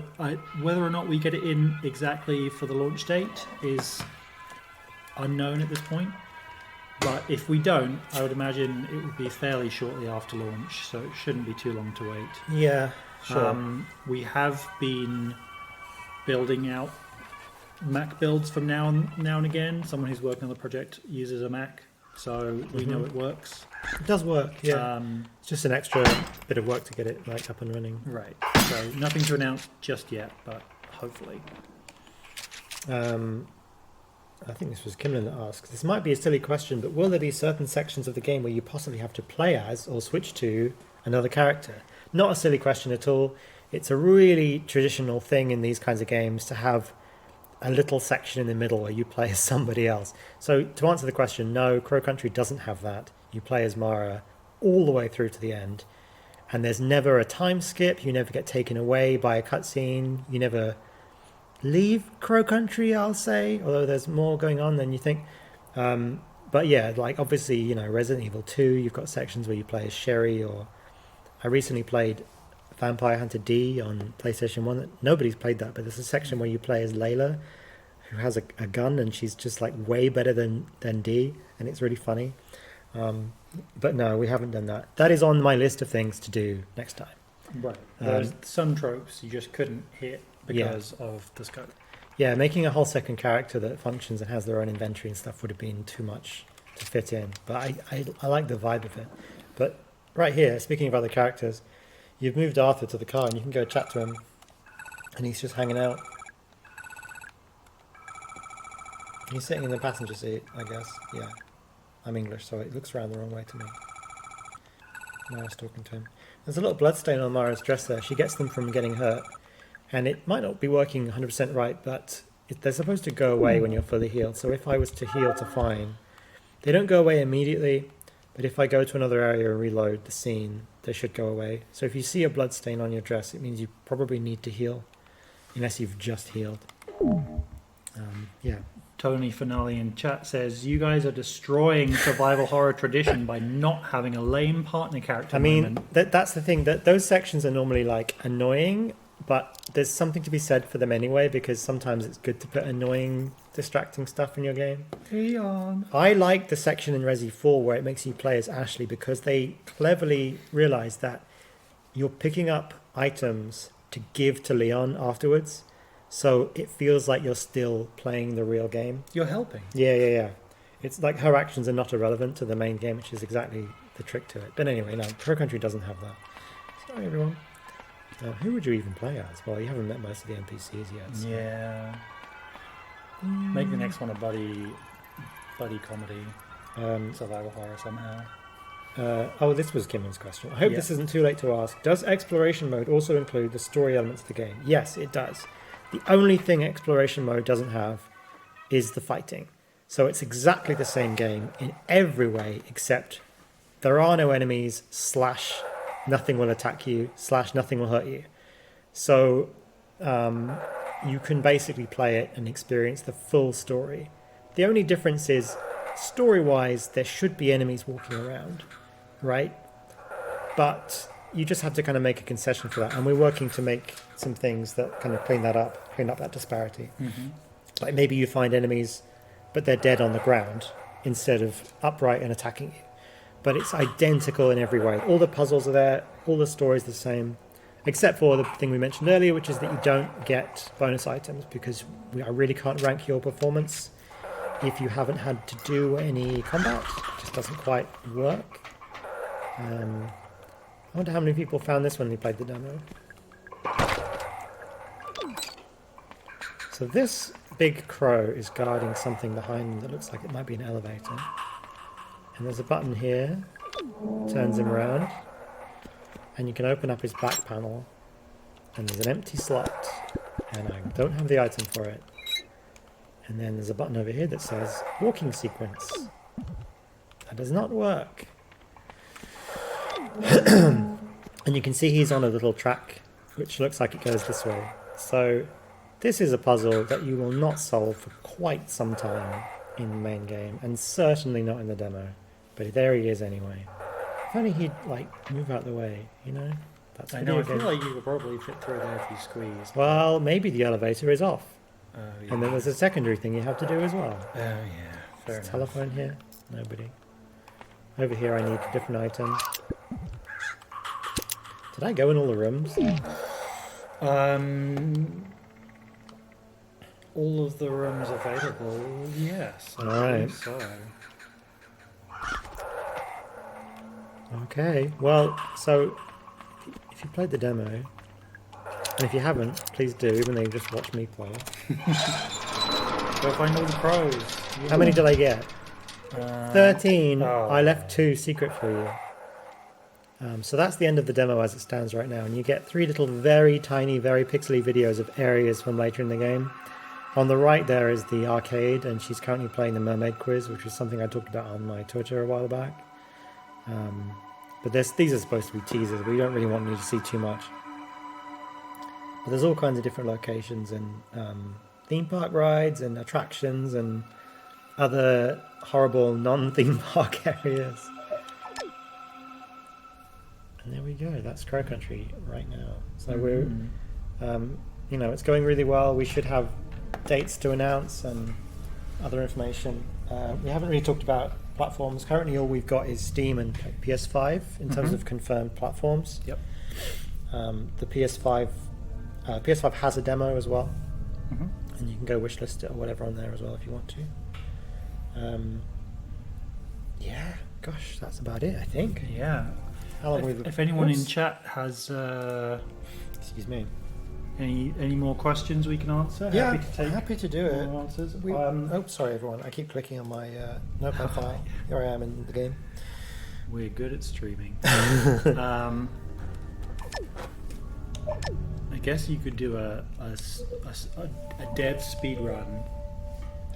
Whether or not we get it in exactly for the launch date is unknown at this point. But if we don't, I would imagine it would be fairly shortly after launch, so it shouldn't be too long to wait.
Yeah, sure.
We have been building out Mac builds from now and again. Someone who's working on the project uses a Mac, so we know it works.
It does work, yeah. It's just an extra bit of work to get it up and running.
Right. So nothing to announce just yet, but hopefully.
I think this was Kimlin that asked. This might be a silly question, but will there be certain sections of the game where you possibly have to play as or switch to another character? Not a silly question at all. It's a really traditional thing in these kinds of games to have a little section in the middle where you play as somebody else. So to answer the question, no, Crow Country doesn't have that. You play as Mara all the way through to the end. And there's never a time skip. You never get taken away by a cutscene. You never leave Crow Country, I'll say, although there's more going on than you think. But yeah, obviously, Resident Evil 2, you've got sections where you play as Sherry, or I recently played Vampire Hunter D on PlayStation 1. Nobody's played that, but there's a section where you play as Layla, who has a gun, and she's just way better than D, and it's really funny. But no, we haven't done that. That is on my list of things to do next time.
Right. There's some tropes you just couldn't hit because of the scope.
Yeah, making a whole second character that functions and has their own inventory and stuff would have been too much to fit in. But I like the vibe of it. But right here, speaking of other characters, you've moved Arthur to the car and you can go chat to him. And he's just hanging out. He's sitting in the passenger seat, I guess. Yeah. I'm English, so it looks around the wrong way to me. Mara's talking to him. There's a little bloodstain on Mara's dress there. She gets them from getting hurt. And it might not be working 100% right, but they're supposed to go away when you're fully healed. So if I was to heal to fine, they don't go away immediately. But if I go to another area and reload the scene, they should go away. So if you see a bloodstain on your dress, it means you probably need to heal, unless you've just healed. Yeah.
Tony Finale in chat says, you guys are destroying survival horror tradition by not having a lame partner character.
I mean, that's the thing, that those sections are normally annoying, but there's something to be said for them anyway, because sometimes it's good to put annoying, distracting stuff in your game. I like the section in Resi 4 where it makes you play as Ashley, because they cleverly realize that you're picking up items to give to Leon afterwards, so it feels like you're still playing the real game.
You're helping.
Yeah. It's like her actions are not irrelevant to the main game, which is exactly the trick to it. But anyway, no, Crow Country doesn't have that. Sorry, everyone. Who would you even play as? Well, you haven't met most of the NPCs yet. So.
Yeah. Make the next one a buddy comedy, survival horror somehow.
This was Kimmon's question. I hope this isn't too late to ask. Does exploration mode also include the story elements of the game? Yes, it does. The only thing exploration mode doesn't have is the fighting. So it's exactly the same game in every way, except there are no enemies, / nothing will attack you, / nothing will hurt you. So you can basically play it and experience the full story. The only difference is, story-wise, there should be enemies walking around, right? But you just have to kind of make a concession for that, and we're working to make some things that kind of clean up that disparity. Like maybe you find enemies, but they're dead on the ground instead of upright and attacking you. But it's identical in every way. All the puzzles are there, all the stories are the same, except for the thing we mentioned earlier, which is that you don't get bonus items because I really can't rank your performance if you haven't had to do any combat. It just doesn't quite work. I wonder how many people found this when they played the demo. So this big crow is guarding something behind him that looks like it might be an elevator. And there's a button here, turns him around, and you can open up his back panel, and there's an empty slot, and I don't have the item for it. And then there's a button over here that says walking sequence. That does not work. And you can see he's on a little track, which looks like it goes this way. So this is a puzzle that you will not solve for quite some time in the main game, and certainly not in the demo. But there he is anyway. If only he'd, like, move out the way, you know? That's
I know, I feel like you could probably fit through there if you squeeze.
Well, maybe the elevator is off.
Oh, yeah.
And then there's a secondary thing you have to do as well.
Oh, yeah. Fair
There's a
enough.
telephone here. Nobody. Over here I need a different item. Did I go in all the rooms?
All of the rooms available, yes. I
Alright.
believe so.
Okay. Well, so if you played the demo, and if you haven't, please do, even though you just watched me play.
Go find all the pros.
How many did I get? 13.
oh.
I left 2 secret for you. So that's the end of the demo as it stands right now, and you get 3 little very tiny, very pixely videos of areas from later in the game. On the right there is the arcade, and she's currently playing the mermaid quiz, which is something I talked about on my Twitter a while back. But these are supposed to be teasers. We don't really want you to see too much. But there's all kinds of different locations and theme park rides and attractions and other horrible non-theme park areas. And there we go. That's Crow Country right now. So we're, you know, it's going really well. We should have dates to announce and other information. We haven't really talked about platforms. Currently all we've got is Steam and PS5 in terms of confirmed platforms.
Yep.
The PS5 has a demo as well, and you can go wishlist it or whatever on there as well if you want to. Yeah, gosh, that's about it, I think.
Yeah.
How long we've...
If anyone in
Oops.
chat has
Excuse me.
any more questions we can answer,
Yeah,
happy to take
happy to do it.
more answers.
Oh, sorry everyone. I keep clicking on my notepad file. Here I am in the game.
We're good at streaming. I guess you could do a dev speed run.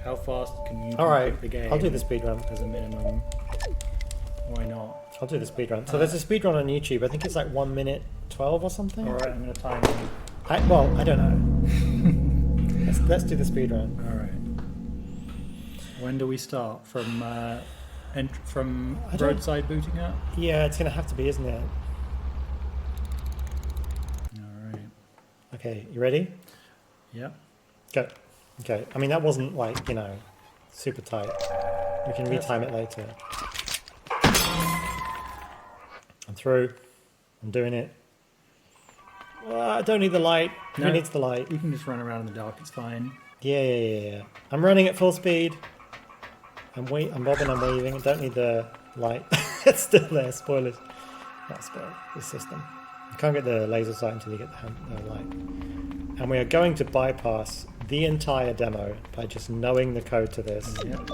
How fast can you complete the game?
I'll do the speed run.
As a minimum. Why not?
I'll do the speed run. So there's a speed run on YouTube. I think it's like 1 minute 12 or something.
All right, I'm going to time you.
I don't know. let's do the speed run.
All right. When do we start? From roadside booting up?
Yeah, it's gonna have to be, isn't it?
All right.
Okay, you ready?
Yep.
Go. Okay. I mean, that wasn't like, you know, super tight. We can retime it later. I'm through. I'm doing it. I don't need the light. Who
No.
needs the light?
You can just run around in the dark. It's fine.
Yeah. I'm running at full speed. I'm bobbing, I'm waving. I don't need the light. It's still there. Spoilers. Not spoiled. The system. You can't get the laser sight until you get the light. And we are going to bypass the entire demo by just knowing the code to this.
Yep.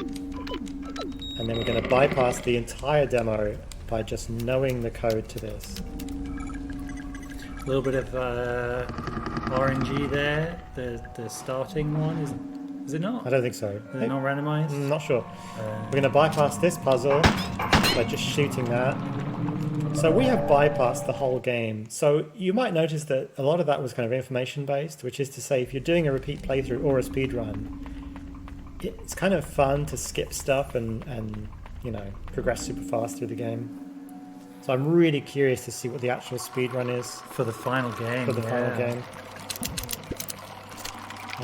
And then we're going to bypass the entire demo by just knowing the code to this.
A little bit of RNG there. The starting one is it not?
I don't think so.
Is it not randomized?
I'm not sure. We're going to bypass this puzzle by just shooting that. So we have bypassed the whole game. So you might notice that a lot of that was kind of information based, which is to say if you're doing a repeat playthrough or a speed run, it's kind of fun to skip stuff and you know, progress super fast through the game. So I'm really curious to see what the actual speed run is
For the final game.
for the final
yeah.
game.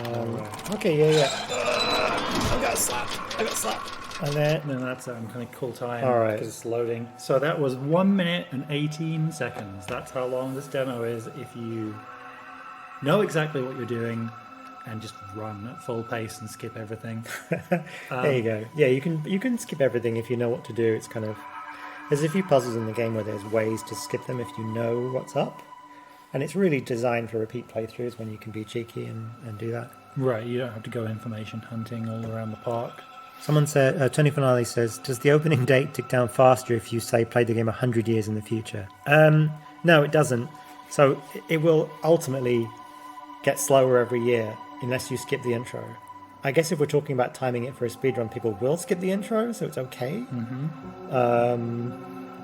Alright.
Okay, yeah. I got slapped. And then
No, that's kind of cool time.
All right.
Because it's loading. So that was 1 minute and 18 seconds. That's how long this demo is if you know exactly what you're doing and just run at full pace and skip everything.
there you go. Yeah, you can skip everything if you know what to do. It's kind of there's a few puzzles in the game where there's ways to skip them if you know what's up, and it's really designed for repeat playthroughs when you can be cheeky and do that.
Right, you don't have to go information hunting all around the park.
Someone said, Tony Finale says, does the opening date tick down faster if you say play the game 100 years in the future? No, it doesn't. So it will ultimately get slower every year unless you skip the intro. I guess if we're talking about timing it for a speedrun, people will skip the intro, so it's okay.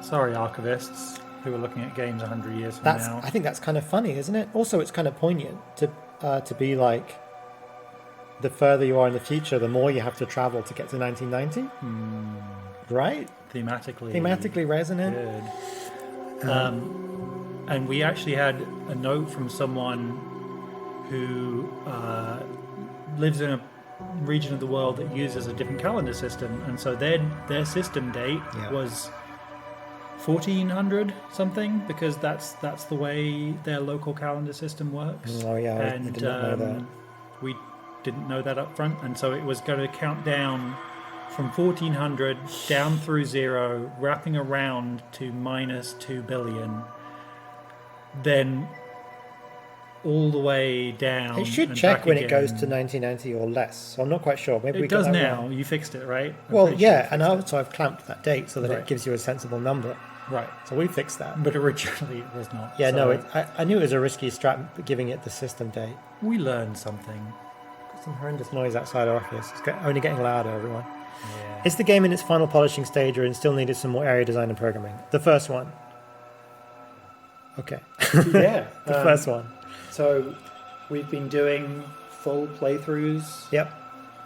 Sorry, archivists who are looking at games 100 years from now.
I think that's kind of funny, isn't it? Also, it's kind of poignant to be like, the further you are in the future, the more you have to travel to get to 1990. Right? Thematically resonant.
Good. And we actually had a note from someone who lives in a region of the world that uses a different calendar system, and so their system date was 1400 something, because that's the way their local calendar system works.
Oh yeah,
and
I did not know that.
We didn't know that up front, and so it was going to count down from 1400 down through 0, wrapping around to minus 2 billion, then all the way down.
It should
and
check
back
when
again.
it goes to 1990 or less, so I'm not quite sure. Maybe
It does now. You fixed it, right?
Well, yeah, and also I've clamped that date so that
Right.
it gives you a sensible number.
Right.
So we fixed that.
But originally it was not.
Yeah,
so
I knew it was a risky strat giving it the system date.
we learned something.
Got some horrendous noise outside our office. It's only getting louder, everyone.
Yeah.
Is the game in its final polishing stage, or it still needed some more area design and programming? The first one. Okay.
Yeah.
The first one.
So we've been doing full playthroughs
Yep.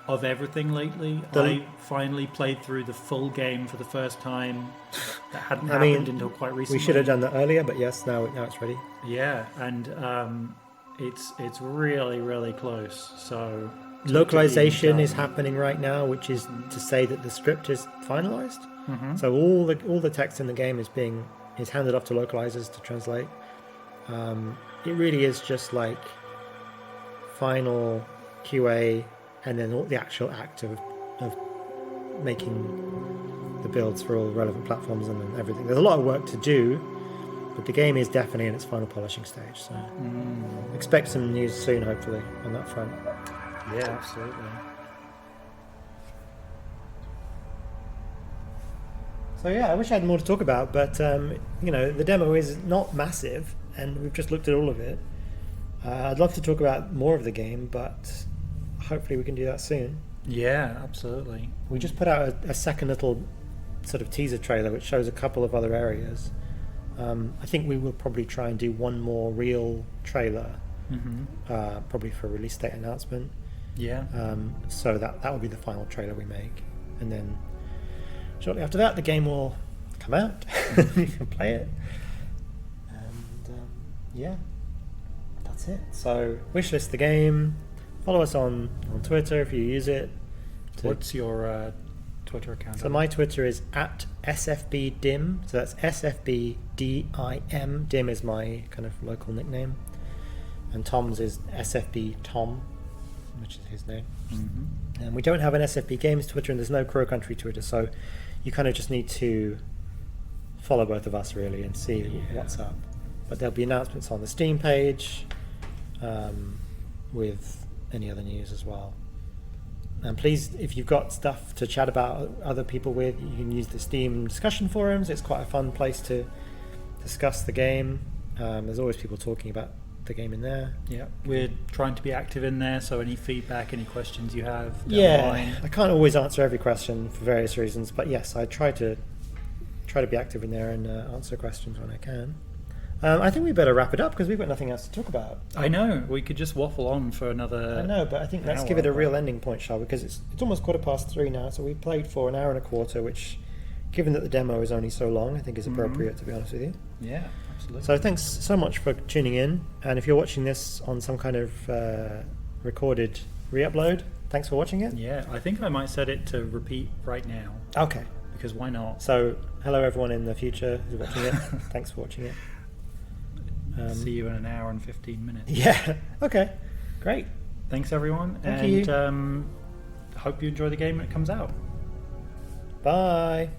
of everything lately. I finally played through the full game for the first time. That hadn't happened until quite recently.
We should have done that earlier, but yes, now it's ready.
Yeah, and it's really close. So
Localization is happening right now, which is to say that the script is finalized.
Mm-hmm.
So all the text in the game is handed off to localizers to translate. It really is just like final QA, and then all the actual act of making the builds for all relevant platforms and then everything. There's a lot of work to do, but the game is definitely in its final polishing stage. So expect some news soon, hopefully, on that front.
Yeah, absolutely.
So yeah, I wish I had more to talk about, but the demo is not massive, and we've just looked at all of it. I'd love to talk about more of the game, but hopefully we can do that soon.
Yeah, absolutely.
We just put out a second little sort of teaser trailer which shows a couple of other areas. I think we will probably try and do one more real trailer, probably for a release date announcement.
Yeah.
So that will be the final trailer we make, and then shortly after that the game will come out. You can play it, and yeah, that's it. So wishlist the game, follow us on Twitter if you use it.
What's your Twitter account?
So my Twitter is at SFBDim, so that's SFBDIM. Dim is my kind of local nickname, and Tom's is SFB Tom, which is his name. And we don't have an SFB Games Twitter, and there's no Crow Country Twitter, so you kind of just need to follow both of us really and see what's up. But there'll be announcements on the Steam page, with any other news as well. And please, if you've got stuff to chat about other people with, you can use the Steam discussion forums. It's quite a fun place to discuss the game. There's always people talking about the game in there.
Yeah, we're trying to be active in there, so any feedback, any questions you have down the
Yeah,
line.
I can't always answer every question for various reasons, but yes, I try to be active in there and answer questions when I can. I think we better wrap it up because we've got nothing else to talk about.
I know, we could just waffle on for another...
I know, but I think let's give it a real ending point, shall we? Because it's almost 3:15 now, so we played for an hour and a quarter, which given that the demo is only so long, I think is appropriate, to be honest with you.
Yeah, absolutely.
So thanks so much for tuning in. And if you're watching this on some kind of recorded re-upload, thanks for watching it.
Yeah, I think I might set it to repeat right now.
Okay.
Because why not?
So hello everyone in the future who's watching it. Thanks for watching it.
See you in an hour and 15 minutes.
Yeah. Okay. Great.
Thanks everyone.
Thank you.
And hope you enjoy the game when it comes out.
Bye.